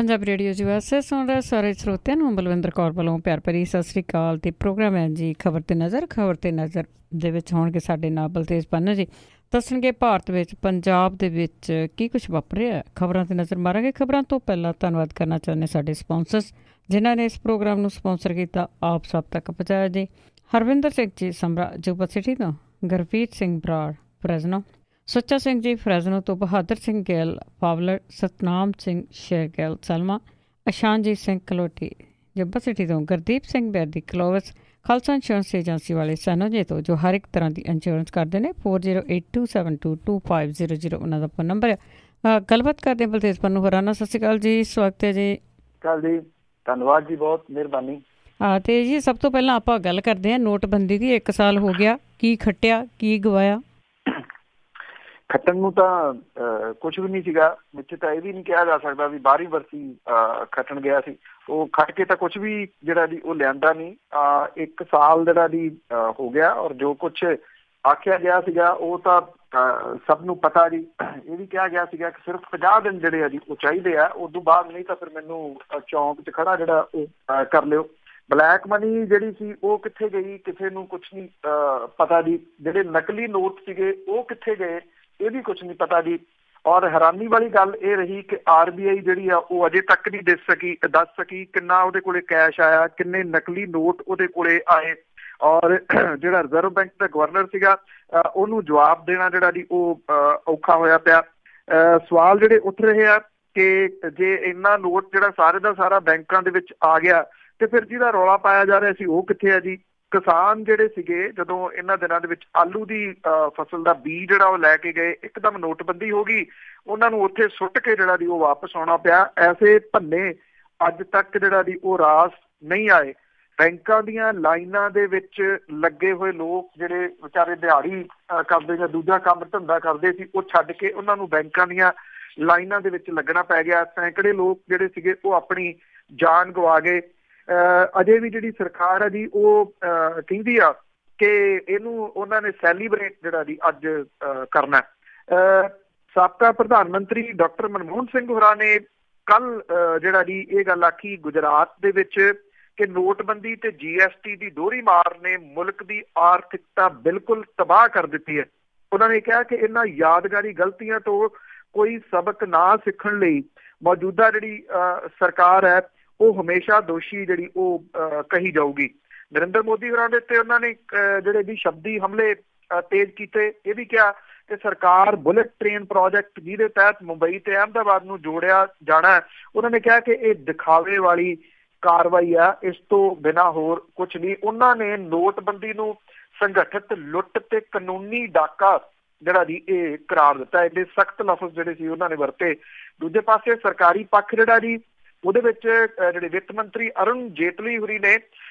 Punjabi radio जी वास्ते सुन रहे सारे ਸਰੋਤਿਆਂ ਨੂੰ ਬਲਵਿੰਦਰ ਕੌਰ ਵੱਲੋਂ ਪਿਆਰ ਭਰੀ ਸਤਿ ਸ੍ਰੀ ਅਕਾਲ। ਤੇ ਪ੍ਰੋਗਰਾਮ ਹੈ ਜੀ ਖਬਰ ਤੇ ਨਜ਼ਰ ਦੇ ਵਿੱਚ ਹੋਣਗੇ ਸਾਡੇ ਨਾਲ ਬਲਤੇਜ ਪੰਨ ਜੀ, ਦੱਸਣਗੇ ਭਾਰਤ ਵਿੱਚ ਪੰਜਾਬ ਦੇ ਵਿੱਚ ਕੀ ਕੁਛ ਵਾਪਰਿਆ। ਖਬਰਾਂ ਤੇ ਨਜ਼ਰ ਮਾਰਾਂਗੇ। ਖਬਰਾਂ ਤੋਂ ਪਹਿਲਾਂ ਧੰਨਵਾਦ ਕਰਨਾ ਚਾਹੁੰਦੇ ਸਾਡੇ ਸਪਾਂਸਰਸ ਜਿਨ੍ਹਾਂ ਨੇ ਇਸ ਪ੍ਰੋਗਰਾਮ ਨੂੰ ਸਪਾਂਸਰ ਕੀਤਾ, ਆਪ ਸਭ ਤੱਕ ਪਹੁੰਚਾਇਆ ਜੀ। ਹਰਵਿੰਦਰ ਸਿੰਘ ਜੀ ਸਮਰਾ ਜੁਬਾ ਸਿਟੀ ਤੋਂ, ਗੁਰਪ੍ਰੀਤ ਸਿੰਘ ਬਰਾੜ ਫਰੈਜ਼ਨੋ, ਸੁੱਚਾ ਸਿੰਘ ਜੀ ਫਰੈਜ਼ਨੋ ਤੋਂ, ਬਹਾਦਰ ਸਿੰਘ ਗਿੱਲ ਪਾਵਲਰ, ਸਤਨਾਮ ਸਿੰਘ ਸ਼ੇਰਗਿੱਲ ਸਲਮਾ, ਅਸ਼ਾਨਜੀਤ ਸਿੰਘ ਕਲੋਟੀ ਜੱਬਾ ਸਿਟੀ ਤੋਂ, ਗੁਰਦੀਪ ਸਿੰਘ ਬੈਦੀ ਕਲੋਵਸ, ਖਾਲਸਾ ਇੰਸ਼ੋਰੈਂਸ ਏਜੰਸੀ ਵਾਲੇ ਸੈਨੋਜੇ ਤੋਂ ਜੋ ਹਰ ਇੱਕ ਤਰ੍ਹਾਂ ਦੀ ਇੰਸ਼ੋਰੈਂਸ ਕਰਦੇ ਨੇ। 4082722500 ਉਹਨਾਂ ਦਾ ਫੋਨ ਨੰਬਰ ਹੈ। ਗੱਲਬਾਤ ਕਰਦੇ ਹਾਂ ਬਲਤੇਜ ਪੰਨੂ ਹੋਰਾਂ ਨਾਲ। ਸਤਿ ਸ਼੍ਰੀ ਅਕਾਲ ਜੀ, ਸਵਾਗਤ ਹੈ ਜੀ। ਜੀ ਧੰਨਵਾਦ ਜੀ, ਬਹੁਤ ਮਿਹਰਬਾਨੀ। ਅਤੇ ਜੀ ਸਭ ਤੋਂ ਪਹਿਲਾਂ ਆਪਾਂ ਗੱਲ ਕਰਦੇ ਹਾਂ ਨੋਟਬੰਦੀ ਦੀ। 1 ਸਾਲ ਹੋ ਗਿਆ, ਕੀ ਖੱਟਿਆ ਕੀ ਗਵਾਇਆ? ਖੱਟਣ ਨੂੰ ਤਾਂ ਕੁਛ ਵੀ ਨਹੀਂ ਸੀਗਾ ਵਿੱਚ, ਤਾਂ ਇਹ ਵੀ ਨਹੀਂ ਕਿਹਾ ਜਾ ਸਕਦਾ ਵੀ 12ਵੀਂ ਬਰਸੀ ਖੱਟਣ ਗਿਆ ਸੀ। ਉਹ ਖੱਟ ਕੇ ਤਾਂ ਕੁਛ ਵੀ ਜਿਹੜਾ ਦੀ ਉਹ ਲਿਆਂਦਾ ਨਹੀਂ। 1 ਸਾਲ ਜਿਹੜਾ ਦੀ ਹੋ ਗਿਆ, ਔਰ ਜੋ ਕੁਛ ਆਖਿਆ ਗਿਆ ਸੀਗਾ ਉਹ ਤਾਂ ਸਭ ਨੂੰ ਪਤਾ ਜੀ। ਇਹ ਵੀ ਕਿਹਾ ਗਿਆ ਸੀਗਾ ਕਿ ਸਿਰਫ 50 ਦਿਨ ਜਿਹੜੇ ਆ ਜੀ ਉਹ ਚਾਹੀਦੇ ਆ, ਉਦੋਂ ਬਾਅਦ ਨਹੀਂ ਤਾਂ ਫਿਰ ਮੈਨੂੰ ਚੌਂਕ 'ਚ ਖੜਾ ਜਿਹੜਾ ਉਹ ਕਰ ਲਿਓ। ਬਲੈਕ ਮਨੀ ਜਿਹੜੀ ਸੀ ਉਹ ਕਿੱਥੇ ਗਈ, ਕਿਸੇ ਨੂੰ ਕੁਛ ਨਹੀਂ ਪਤਾ ਜੀ। ਜਿਹੜੇ ਨਕਲੀ ਨੋਟ ਸੀਗੇ ਉਹ ਕਿੱਥੇ ਗਏ, ਇਹ ਵੀ ਕੁਛ ਨਹੀਂ ਪਤਾ ਜੀ। ਔਰ ਹੈਰਾਨੀ ਵਾਲੀ ਗੱਲ ਇਹ ਰਹੀ ਕਿ RBI ਜਿਹੜੀ ਆ ਉਹ ਅਜੇ ਤੱਕ ਨਹੀਂ ਦੱਸ ਸਕੀ ਕਿੰਨਾ ਉਹਦੇ ਕੋਲੇ ਕੈਸ਼ ਆਇਆ, ਕਿੰਨੇ ਨਕਲੀ ਨੋਟ ਉਹਦੇ ਕੋਲੇ ਆਏ। ਔਰ ਜਿਹੜਾ ਰਿਜ਼ਰਵ ਬੈਂਕ ਦਾ ਗਵਰਨਰ ਸੀਗਾ ਉਹਨੂੰ ਜਵਾਬ ਦੇਣਾ ਜਿਹੜਾ ਜੀ ਉਹ ਔਖਾ ਹੋਇਆ ਪਿਆ। ਸਵਾਲ ਜਿਹੜੇ ਉੱਠ ਰਹੇ ਆ ਕਿ ਜੇ ਇੰਨਾ ਨੋਟ ਜਿਹੜਾ ਸਾਰੇ ਦਾ ਸਾਰਾ ਬੈਂਕਾਂ ਦੇ ਵਿੱਚ ਆ ਗਿਆ ਤੇ ਫਿਰ ਜਿਹਦਾ ਰੌਲਾ ਪਾਇਆ ਜਾ ਰਿਹਾ ਸੀ ਉਹ ਕਿੱਥੇ ਆ ਜੀ? ਕਿਸਾਨ ਜਿਹੜੇ ਸੀਗੇ ਜਦੋਂ ਇਹਨਾਂ ਦਿਨਾਂ ਦੇ ਵਿੱਚ ਆਲੂ ਦੀ ਫਸਲ ਦਾ ਬੀਜ ਜਿਹੜਾ ਉਹ ਲੈ ਕੇ ਗਏ, ਇੱਕਦਮ ਨੋਟਬੰਦੀ ਹੋ ਗਈ, ਉਹਨਾਂ ਨੂੰ ਉੱਥੇ ਸੁੱਟ ਕੇ ਜਿਹੜਾ ਦੀ ਉਹ ਵਾਪਸ ਆਉਣਾ ਪਿਆ। ਐਸੇ ਭੰਨੇ ਅੱਜ ਤੱਕ ਜਿਹੜਾ ਦੀ ਉਹ ਰਾਸ ਨਹੀਂ ਆਏ। ਬੈਂਕਾਂ ਦੀਆਂ ਲਾਈਨਾਂ ਦੇ ਵਿੱਚ ਲੱਗੇ ਹੋਏ ਲੋਕ ਜਿਹੜੇ ਵਿਚਾਰੇ ਦਿਹਾੜੀ ਕਰਦੇ ਜਾਂ ਦੂਜਾ ਕੰਮ ਧੰਦਾ ਕਰਦੇ ਸੀ, ਉਹ ਛੱਡ ਕੇ ਉਹਨਾਂ ਨੂੰ ਬੈਂਕਾਂ ਦੀਆਂ ਲਾਈਨਾਂ ਦੇ ਵਿੱਚ ਲੱਗਣਾ ਪੈ ਗਿਆ। ਸੈਂਕੜੇ ਲੋਕ ਜਿਹੜੇ ਸੀਗੇ ਉਹ ਆਪਣੀ ਜਾਨ ਗਵਾ ਗਏ। ਅਜੇ ਵੀ ਜਿਹੜੀ ਸਰਕਾਰ ਹੈ ਜੀ ਉਹ ਕਹਿੰਦੀ ਆ ਕਿ ਇਹਨੂੰ ਉਹਨਾਂ ਨੇ ਸੈਲੀਬ੍ਰੇਟ ਜਿਹੜਾ ਜੀ ਅੱਜ ਕਰਨਾ। ਸਾਬਕਾ ਪ੍ਰਧਾਨ ਮੰਤਰੀ ਡਾਕਟਰ ਮਨਮੋਹਨ ਸਿੰਘ ਹੋਰਾਂ ਨੇ ਕੱਲ ਜਿਹੜਾ ਜੀ ਇਹ ਗੱਲ ਆਖੀ ਗੁਜਰਾਤ ਦੇ ਵਿੱਚ ਕਿ ਨੋਟਬੰਦੀ ਤੇ GST ਦੀ ਦੋਹਰੀ ਮਾਰ ਨੇ ਮੁਲਕ ਦੀ ਆਰਥਿਕਤਾ ਬਿਲਕੁਲ ਤਬਾਹ ਕਰ ਦਿੱਤੀ ਹੈ। ਉਹਨਾਂ ਨੇ ਕਿਹਾ ਕਿ ਇਹਨਾਂ ਯਾਦਗਾਰੀ ਗਲਤੀਆਂ ਤੋਂ ਕੋਈ ਸਬਕ ਨਾ ਸਿੱਖਣ ਲਈ ਮੌਜੂਦਾ ਜਿਹੜੀ ਸਰਕਾਰ ਹੈ ਉਹ ਹਮੇਸ਼ਾ ਦੋਸ਼ੀ ਜਿਹੜੀ ਉਹ ਕਹੀ ਜਾਊਗੀ। ਨਰਿੰਦਰ ਮੋਦੀ ਹੋਰਾਂ ਦੇ ਉੱਤੇ ਉਹਨਾਂ ਨੇ ਜਿਹੜੇ ਵੀ ਸ਼ਬਦੀ ਹਮਲੇ ਤੇਜ਼ ਕੀਤੇ। ਇਹ ਵੀ ਕਿਹਾ ਕਿ ਸਰਕਾਰ ਬੁਲਟ ਟ੍ਰੇਨ ਪ੍ਰੋਜੈਕਟ ਜਿਹਦੇ ਤਹਿਤ ਮੁੰਬਈ ਤੇ ਅਹਿਮਦਾਬਾਦ ਨੂੰ ਜੋੜਿਆ ਜਾਣਾ, ਉਹਨਾਂ ਨੇ ਕਿਹਾ ਕਿ ਇਹ ਦਿਖਾਵੇ ਵਾਲੀ ਕਾਰਵਾਈ ਆ, ਇਸ ਤੋਂ ਬਿਨਾਂ ਹੋਰ ਕੁਛ ਨਹੀਂ। ਉਹਨਾਂ ਨੇ ਨੋਟਬੰਦੀ ਨੂੰ ਸੰਗਠਿਤ ਲੁੱਟ ਤੇ ਕਾਨੂੰਨੀ ਡਾਕਾ ਜਿਹੜਾ ਜੀ ਇਹ ਕਰਾਰ ਦਿੱਤਾ। ਇਹਦੇ ਸਖਤ ਲਫ਼ਜ਼ ਜਿਹੜੇ ਸੀ ਉਹਨਾਂ ਨੇ ਵਰਤੇ। ਦੂਜੇ ਪਾਸੇ ਸਰਕਾਰੀ ਪੱਖ ਜਿਹੜਾ ਜੀ ਉਹਦੇ ਵਿੱਚ ਜਿਹੜੇ ਵਿੱਤ ਮੰਤਰੀ ਅਰੁਣ ਜੇਤਲੀ ਹੋਰੀ ਨੇ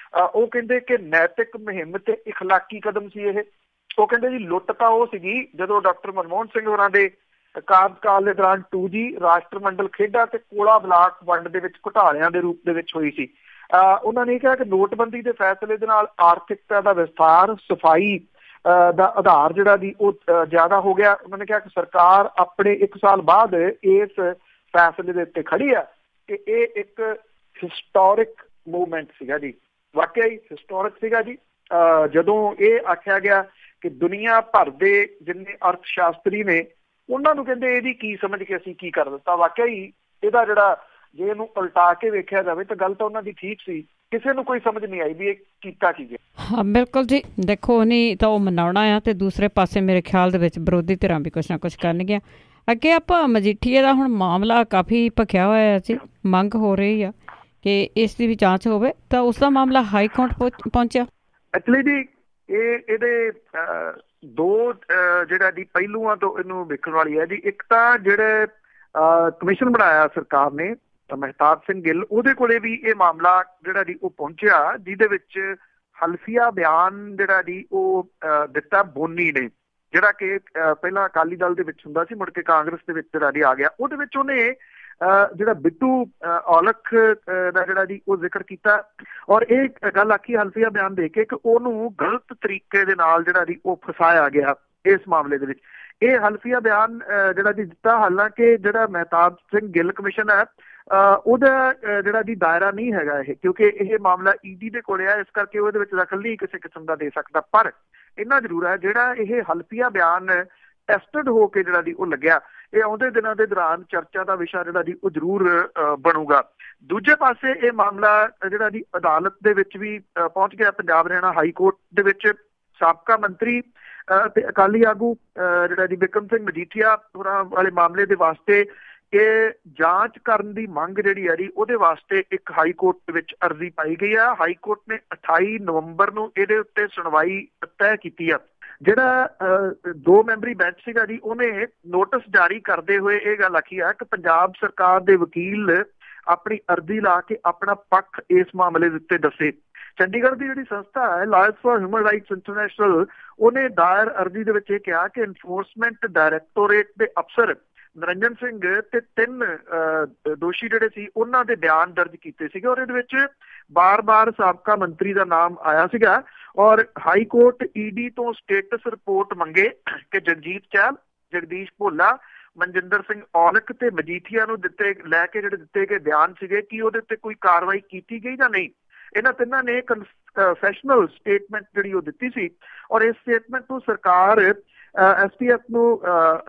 ਉਹ ਕਹਿੰਦੇ ਕਿ ਨੈਤਿਕ ਮੁਹਿੰਮ ਤੇ ਇਖਲਾਕੀ ਕਦਮ ਸੀ ਇਹ। ਉਹ ਕਹਿੰਦੇ ਜੀ ਲੁੱਟ ਤਾਂ ਉਹ ਸੀਗੀ ਜਦੋਂ ਡਾਕਟਰ ਮਨਮੋਹਨ ਸਿੰਘ ਹੋਰਾਂ ਦੇ ਕਾਰਜਕਾਲ ਦੇ ਦੌਰਾਨ 2G ਰਾਸ਼ਟਰਮੰਡਲ ਖੇਡਾਂ ਤੇ ਕੋਲਾ ਬਲਾਕ ਵੰਡ ਦੇ ਵਿੱਚ ਘੁਟਾਲਿਆਂ ਦੇ ਰੂਪ ਦੇ ਵਿੱਚ ਹੋਈ ਸੀ। ਉਹਨਾਂ ਨੇ ਕਿਹਾ ਕਿ ਨੋਟਬੰਦੀ ਦੇ ਫੈਸਲੇ ਦੇ ਨਾਲ ਆਰਥਿਕਤਾ ਦਾ ਵਿਸਥਾਰ, ਸਫਾਈ ਦਾ ਆਧਾਰ ਜਿਹੜਾ ਦੀ ਉਹ ਜ਼ਿਆਦਾ ਹੋ ਗਿਆ। ਉਹਨਾਂ ਨੇ ਕਿਹਾ ਕਿ ਸਰਕਾਰ ਆਪਣੇ 1 ਸਾਲ ਬਾਅਦ ਇਸ ਫੈਸਲੇ ਦੇ ਉੱਤੇ ਖੜੀ ਆ ਕਿ ਇਹ ਇੱਕ ਹਿਸਟੋਰਿਕ ਮੂਵਮੈਂਟ ਸੀਗਾ ਜੀ। ਵਾਕਿਆ ਹੀ ਹਿਸਟੋਰਿਕ ਸੀਗਾ ਜੀ। ਜਦੋਂ ਇਹ ਆਖਿਆ ਗਿਆ ਕਿ ਦੁਨੀਆ ਭਰ ਦੇ ਜਿੰਨੇ ਅਰਥ ਸ਼ਾਸਤਰੀ ਨੇ ਉਹਨਾਂ ਨੂੰ ਕਹਿੰਦੇ ਇਹਦੀ ਕੀ ਸਮਝ ਕੇ ਅਸੀਂ ਕੀ ਕਰ ਦਿੱਤਾ। ਵਾਕਿਆ ਹੀ ਇਹਦਾ ਜਿਹੜਾ ਜੇ ਇਹਨੂੰ ਉਲਟਾ ਕੇ ਵੇਖਿਆ ਜਾਵੇ ਤਾਂ ਗੱਲ ਤਾਂ ਉਹਨਾਂ ਦੀ ਠੀਕ ਸੀ। ਕਿਸੇ ਨੂੰ ਕੋਈ ਸਮਝ ਨਹੀਂ ਆਈ ਵੀ ਇਹ ਕੀਤਾ ਕੀ ਗਿਆ। ਹਾਂ ਬਿਲਕੁਲ ਜੀ। ਦੇਖੋ ਨਹੀਂ ਤਾਂ ਉਹ ਮਨਾਉਣਾ ਆ ਤੇ ਦੂਸਰੇ ਪਾਸੇ ਮੇਰੇ ਖਿਆਲ ਦੇ ਵਿੱਚ ਵਿਰੋਧੀ ਧਿਰਾਂ ਵੀ ਕੁਛ ਨਾ ਕੁਛ ਕਰਨਗੀਆਂ। ਅੱਗੇ ਆਪਾਂ ਮਜੀਠੀਏ ਦਾ ਹੁਣ ਮਾਮਲਾ ਕਾਫੀ ਭਖਿਆ ਹੋਇਆ ਸੀ, ਮੰਗ ਹੋ ਰਹੀ ਆ ਕਿ ਇਸ ਦੀ ਵੀ ਜਾਂਚ ਹੋਵੇ, ਤਾਂ ਉਸ ਦਾ ਮਾਮਲਾ ਹਾਈ ਕੋਰਟ ਪਹੁੰਚਿਆ। ਐਕਚੁਅਲੀ ਜੀ ਇਹਦੇ ਦੋ ਜਿਹੜਾ ਦੀ ਪਹਿਲੂਆਂ ਤੋਂ ਇਹਨੂੰ ਵੇਖਣ ਵਾਲੀ ਹੈ ਜੀ। ਇੱਕ ਤਾਂ ਜਿਹੜੇ ਕਮਿਸ਼ਨ ਬਣਾਇਆ ਸਰਕਾਰ ਨੇ ਮਹਿਤਾਬ ਸਿੰਘ ਗਿੱਲ, ਉਹਦੇ ਕੋਲੇ ਵੀ ਇਹ ਮਾਮਲਾ ਜਿਹੜਾ ਜੀ ਉਹ ਪਹੁੰਚਿਆ, ਜਿਹਦੇ ਵਿੱਚ ਹਲਫੀਆ ਬਿਆਨ ਜਿਹੜਾ ਜੀ ਉਹ ਦਿੱਤਾ ਬੋਨੀ ਨੇ, ਜਿਹੜਾ ਕਿ ਪਹਿਲਾਂ ਅਕਾਲੀ ਦਲ ਦੇ ਵਿੱਚ ਹੁੰਦਾ ਸੀ, ਮੁੜ ਕੇ ਕਾਂਗਰਸ ਦੇ ਵਿੱਚ ਜਿਹੜਾ ਜੀ ਆ ਗਿਆ। ਉਹਦੇ ਵਿੱਚ ਉਹਨੇ ਜਿਹੜਾ ਬਿੱਟੂ ਔਲਖ ਦਾ ਜਿਹੜਾ ਜੀ ਉਹ ਜ਼ਿਕਰ ਕੀਤਾ ਔਰ ਇਹ ਗੱਲ ਆਖੀ ਹਲਫੀਆ ਬਿਆਨ ਦੇ ਕੇ ਕਿ ਉਹਨੂੰ ਗਲਤ ਤਰੀਕੇ ਦੇ ਨਾਲ ਜਿਹੜਾ ਜੀ ਉਹ ਫਸਾਇਆ ਗਿਆ ਇਸ ਮਾਮਲੇ ਦੇ ਵਿੱਚ। ਇਹ ਹਲਫੀਆ ਬਿਆਨ ਜਿਹੜਾ ਜੀ ਦਿੱਤਾ, ਹਾਲਾਂਕਿ ਜਿਹੜਾ ਮਹਿਤਾਬ ਸਿੰਘ ਗਿੱਲ ਕਮਿਸ਼ਨ ਹੈ ਉਹਦਾ ਜਿਹੜਾ ਦੀ ਦਾਇਰਾ ਨਹੀਂ ਹੈਗਾ ਇਹ, ਕਿਉਂਕਿ ਇਹ ਮਾਮਲਾ ਈਡੀ ਦੇ ਕੋਲ ਆ, ਇਸ ਕਰਕੇ ਉਹਦੇ ਵਿੱਚ ਦਖਲ ਨਹੀਂ ਕਿਸੇ ਕਿਸਮ ਦਾ ਦੇ ਸਕਦਾ। ਪਰ ਇੰਨਾ ਜ਼ਰੂਰ ਹੈ ਜਿਹੜਾ ਇਹ ਹਲਫੀਆ ਬਿਆਨ ਟੈਸਟਡ ਹੋ ਕੇ ਜਿਹੜਾ ਦੀ ਉਹ ਲੱਗਿਆ, ਇਹ ਆਉਂਦੇ ਦਿਨਾਂ ਦੇ ਦੌਰਾਨ ਚਰਚਾ ਦਾ ਵਿਸ਼ਾ ਜਿਹੜਾ ਦੀ ਉਹ ਜ਼ਰੂਰ ਬਣੂਗਾ। ਦੂਜੇ ਪਾਸੇ ਇਹ ਮਾਮਲਾ ਜਿਹੜਾ ਦੀ ਅਦਾਲਤ ਦੇ ਵਿੱਚ ਵੀ ਪਹੁੰਚ ਗਿਆ। ਪੰਜਾਬ ਹਰਿਆਣਾ ਹਾਈ ਕੋਰਟ ਦੇ ਵਿੱਚ ਸਾਬਕਾ ਮੰਤਰੀ ਤੇ ਅਕਾਲੀ ਆਗੂ ਜਿਹੜਾ ਦੀ ਬਿਕਰਮ ਸਿੰਘ ਮਜੀਠੀਆ ਹੋਰਾਂ ਵਾਲੇ ਮਾਮਲੇ ਦੇ ਵਾਸਤੇ ਇਹ ਜਾਂਚ ਕਰਨ ਦੀ ਮੰਗ ਜਿਹੜੀ ਹੈ ਜੀ ਉਹਦੇ ਵਾਸਤੇ ਇੱਕ ਹਾਈ ਕੋਰਟ ਦੇ ਵਿੱਚ ਅਰਜ਼ੀ ਪਾਈ ਗਈ ਆ। ਹਾਈ ਕੋਰਟ ਨੇ 28 ਨਵੰਬਰ ਨੂੰ ਇਹਦੇ ਉੱਤੇ ਸੁਣਵਾਈ ਤੈਅ ਕੀਤੀ ਆ। ਜਿਹੜਾ 2 ਮੈਂਬਰੀ ਬੈਂਚ ਸੀਗਾ ਜੀ, ਉਹਨੇ ਨੋਟਿਸ ਜਾਰੀ ਕਰਦੇ ਹੋਏ ਇਹ ਗੱਲ ਆਖੀ ਆ ਕਿ ਪੰਜਾਬ ਸਰਕਾਰ ਦੇ ਵਕੀਲ ਆਪਣੀ ਅਰਜ਼ੀ ਲਾ ਕੇ ਆਪਣਾ ਪੱਖ ਇਸ ਮਾਮਲੇ ਦੇ ਉੱਤੇ ਦੱਸੇ। ਚੰਡੀਗੜ੍ਹ ਦੀ ਜਿਹੜੀ ਸੰਸਥਾ ਹੈ lawyers for human rights international, ਉਹਨੇ ਦਾਇਰ ਅਰਜ਼ੀ ਦੇ ਵਿੱਚ ਇਹ ਕਿਹਾ ਕਿ ਐਨਫੋਰਸਮੈਂਟ ਡਾਇਰੈਕਟੋਰੇਟ ਦੇ ਅਫਸਰ ਨਰਿੰਜਨ ਸਿੰਘ ਤੇ 3 ਦੋਸ਼ੀ ਜਿਹੜੇ ਸੀ ਉਹਨਾਂ ਦੇ ਬਿਆਨ ਦਰਜ ਕੀਤੇ ਸੀਗੇ, ਔਰ ਇਹਦੇ ਵਿੱਚ ਬਾਰ-ਬਾਰ ਸਾਬਕਾ ਮੰਤਰੀ ਦਾ ਨਾਮ ਆਇਆ ਸੀਗਾ। ਔਰ ਹਾਈ ਕੋਰਟ ਈਡੀ ਤੋਂ ਸਟੇਟਸ ਰਿਪੋਰਟ ਮੰਗੇ ਕਿ ਜਗਜੀਤ ਚਹਿਲ, ਜਗਦੀਸ਼ ਭੋਲਾ, ਮਨਜਿੰਦਰ ਸਿੰਘ ਔਲਖ ਤੇ ਮਜੀਠੀਆ ਨੂੰ ਲੈ ਕੇ ਜਿਹੜੇ ਦਿੱਤੇ ਗਏ ਬਿਆਨ ਸੀਗੇ ਕਿ ਉਹਦੇ ਉੱਤੇ ਕੋਈ ਕਾਰਵਾਈ ਕੀਤੀ ਗਈ ਜਾਂ ਨਹੀਂ। ਇਹਨਾਂ ਤਿੰਨਾਂ ਨੇ ਕਨਫੈਸ਼ਨਲ ਸਟੇਟਮੈਂਟ ਜਿਹੜੀ ਉਹ ਦਿੱਤੀ ਸੀ, ਔਰ ਇਸ ਸਟੇਟਮੈਂਟ ਨੂੰ ਸਰਕਾਰ STF ਨੂੰ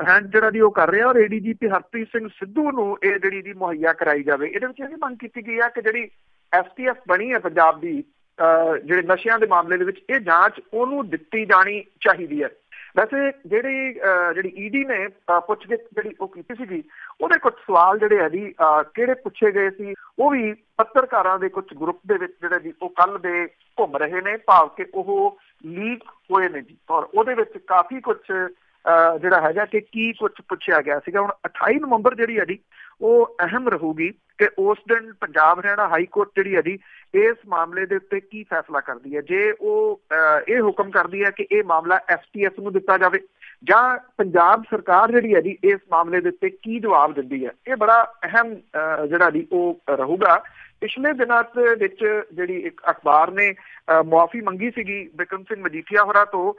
ਹੈਂਡ ਜਿਹੜਾ ਦੀ ਉਹ ਕਰ ਰਿਹਾ, ਔਰ ADGP ਹਰਪ੍ਰੀਤ ਸਿੰਘ ਸਿੱਧੂ ਨੂੰ ਇਹ ਜਿਹੜੀ ਦੀ ਮੁਹੱਈਆ ਕਰਾਈ ਜਾਵੇ। ਇਹਦੇ ਵਿੱਚ ਇਹ ਮੰਗ ਕੀਤੀ ਗਈ ਹੈ ਕਿ ਜਿਹੜੀ STF ਬਣੀ ਹੈ ਪੰਜਾਬ ਦੀ ਜਿਹੜੇ ਨਸ਼ਿਆਂ ਦੇ ਮਾਮਲੇ ਦੇ ਵਿੱਚ, ਇਹ ਜਾਂਚ ਉਹਨੂੰ ਦਿੱਤੀ ਜਾਣੀ ਚਾਹੀਦੀ ਹੈ। ਵੈਸੇ ਜਿਹੜੀ ਈਡੀ ਨੇ ਪੁੱਛਗਿੱਛ ਜਿਹੜੀ ਉਹ ਕੀਤੀ ਸੀਗੀ, ਉਹਦੇ ਕੁਝ ਸਵਾਲ ਜਿਹੜੇ ਹੈ ਜੀ ਕਿਹੜੇ ਪੁੱਛੇ ਗਏ ਸੀ, ਉਹ ਵੀ ਪੱਤਰਕਾਰਾਂ ਦੇ ਕੁਝ ਗਰੁੱਪ ਦੇ ਵਿੱਚ ਜਿਹੜੇ ਜੀ ਉਹ ਕੱਲ ਦੇ ਘੁੰਮ ਰਹੇ ਨੇ, ਭਾਵ ਕਿ ਉਹ ਲੀਕ ਹੋਏ ਨੇ ਜੀ। ਔਰ ਉਹਦੇ ਵਿੱਚ ਕਾਫੀ ਕੁਝ ਜਿਹੜਾ ਹੈਗਾ ਕਿ ਕੀ ਕੁਝ ਪੁੱਛਿਆ ਗਿਆ ਸੀਗਾ। ਹੁਣ 28 ਨਵੰਬਰ ਜਿਹੜੀ ਹੈ ਜੀ ਉਹ ਅਹਿਮ ਰਹੂਗੀ ਕਿ ਉਸ ਦਿਨ ਪੰਜਾਬ ਹਰਿਆਣਾ ਹਾਈ ਕੋਰਟ ਜਿਹੜੀ ਹੈ ਜੀ ਇਸ ਮਾਮਲੇ ਦੇ ਉੱਤੇ ਕੀ ਫੈਸਲਾ ਕਰਦੀ ਹੈ। ਜੇ ਉਹ ਇਹ ਹੁਕਮ ਕਰਦੀ ਹੈ ਕਿ ਇਹ ਮਾਮਲਾ STF ਨੂੰ ਦਿੱਤਾ ਜਾਵੇ, ਜਾਂ ਪੰਜਾਬ ਸਰਕਾਰ ਜਿਹੜੀ ਹੈ ਜੀ ਇਸ ਮਾਮਲੇ ਦੇ ਉੱਤੇ ਕੀ ਜਵਾਬ ਦਿੰਦੀ ਹੈ, ਇਹ ਬੜਾ ਅਹਿਮ ਜਿਹੜਾ ਜੀ ਉਹ ਰਹੂਗਾ। ਪਿਛਲੇ ਦਿਨਾਂ ਦੇ ਵਿੱਚ ਜਿਹੜੀ ਇੱਕ ਅਖਬਾਰ ਨੇ ਮੁਆਫੀ ਮੰਗੀ ਸੀਗੀ ਬਿਕਰਮ ਸਿੰਘ ਮਜੀਠੀਆ ਹੋਰਾਂ ਤੋਂ।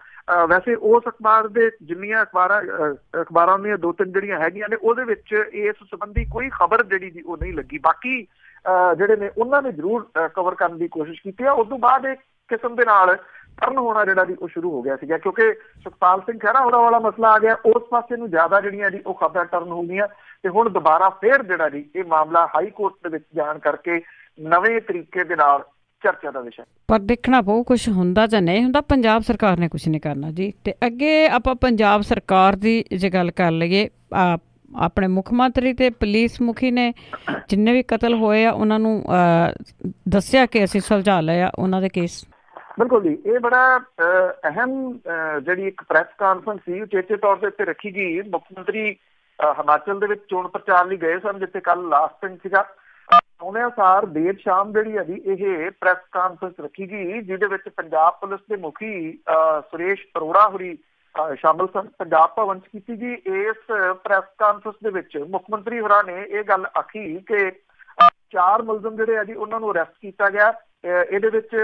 ਵੈਸੇ ਉਸ ਅਖਬਾਰ ਦੇ ਜਿੰਨੀਆਂ ਅਖਬਾਰਾਂ ਦੀਆਂ 2-3 ਜਿਹੜੀਆਂ ਹੈਗੀਆਂ ਨੇ, ਉਹਦੇ ਵਿੱਚ ਇਸ ਸੰਬੰਧੀ ਕੋਈ ਖਬਰ ਜਿਹੜੀ ਜੀ ਉਹ ਨਹੀਂ ਲੱਗੀ। ਬਾਕੀ ਜਿਹੜੇ ਨੇ ਉਹਨਾਂ ਨੇ ਜ਼ਰੂਰ ਕਵਰ ਕਰਨ ਦੀ ਕੋਸ਼ਿਸ਼ ਕੀਤੀ ਹੈ। ਉਸ ਤੋਂ ਬਾਅਦ ਇੱਕ ਕਿਸਮ ਦੇ ਨਾਲ ਟਰਨ ਹੋਣਾ ਜਿਹੜਾ ਜੀ ਉਹ ਸ਼ੁਰੂ ਹੋ ਗਿਆ ਸੀਗਾ, ਕਿਉਂਕਿ ਸੁਖਪਾਲ ਸਿੰਘ ਖਹਿਰਾ ਹੋਰਾਂ ਵਾਲਾ ਮਸਲਾ ਆ ਗਿਆ। ਉਸ ਪਾਸੇ ਨੂੰ ਜ਼ਿਆਦਾ ਜਿਹੜੀਆਂ ਜੀ ਉਹ ਖਬਰਾਂ ਟਰਨ ਹੋ ਗਈਆਂ ਤੇ ਹੁਣ ਦੁਬਾਰਾ ਫੇਰ ਜਿਹੜਾ ਜੀ ਇਹ ਮਾਮਲਾ ਹਾਈ ਕੋਰਟ ਦੇ ਵਿੱਚ ਜਾਣ ਕਰਕੇ ਨਵੇਂ ਤਰੀਕੇ ਦੇ ਨਾਲ ਚਰਚਾ ਦਾ ਵਿਸ਼ਾ। ਪਰ ਦੇਖਣਾ ਪਊ ਕੁਝ ਹੁੰਦਾ ਜਾਂ ਨਹੀਂ ਹੁੰਦਾ। ਪੰਜਾਬ ਸਰਕਾਰ ਨੇ ਕੁਝ ਨਹੀਂ ਕਰਨਾ ਜੀ। ਤੇ ਅੱਗੇ ਆਪਾਂ ਪੰਜਾਬ ਸਰਕਾਰ ਦੀ ਜੇ ਗੱਲ ਕਰ ਲਈਏ, ਆਪਣੇ ਮੁੱਖ ਮੰਤਰੀ ਤੇ ਪੁਲਿਸ ਮੁਖੀ ਨੇ ਜਿੰਨੇ ਵੀ ਕਤਲ ਹੋਏ ਆ ਉਹਨਾਂ ਨੂੰ ਦੱਸਿਆ ਕਿ ਅਸੀਂ ਸੁਲਝਾ ਲਿਆ ਉਹਨਾਂ ਦੇ ਕੇਸ। ਬਿਲਕੁਲ ਜੀ, ਇਹ ਬੜਾ ਅਹਿਮ ਜਿਹੜੀ ਇੱਕ ਪ੍ਰੈਸ ਕਾਨਫਰੰਸ ਸੀ ਉਚੇਚੇ ਤੌਰ ਦੇ ਉੱਤੇ ਰੱਖੀ ਗਈ। ਮੁੱਖ ਮੰਤਰੀ ਹਿਮਾਚਲ ਦੇ ਵਿੱਚ ਚੋਣ ਪ੍ਰਚਾਰ ਲਈ ਗਏ ਸਨ, ਜਿੱਥੇ ਕੱਲ ਲਾਸਟ ਦਿਨ ਸੀਗਾ। ਉਹਨੇ ਅਨੁਸਾਰ ਦੇਰ ਸ਼ਾਮ ਜਿਹੜੀ ਹੈ ਜੀ ਇਹ ਪ੍ਰੈਸ ਕਾਨਫਰੰਸ ਰੱਖੀ ਗਈ, ਜਿਹਦੇ ਵਿੱਚ ਪੰਜਾਬ ਪੁਲਿਸ ਦੇ ਮੁਖੀ ਸੁਰੇਸ਼ ਅਰੋੜਾ ਹੋਰੀ ਸ਼ਾਮਲ ਸਨ। ਪੰਜਾਬ ਭਵਨ 'ਚ ਕੀਤੀ ਗਈ ਇਸ ਪ੍ਰੈਸ ਕਾਨਫਰੰਸ ਦੇ ਵਿੱਚ ਮੁੱਖ ਮੰਤਰੀ ਹੋਰਾਂ ਨੇ ਇਹ ਗੱਲ ਆਖੀ ਕਿ 4 ਮੁਲਜ਼ਮ ਜਿਹੜੇ ਆ ਜੀ ਉਹਨਾਂ ਨੂੰ ਅਰੈਸਟ ਕੀਤਾ ਗਿਆ। ਇਹਦੇ ਵਿੱਚ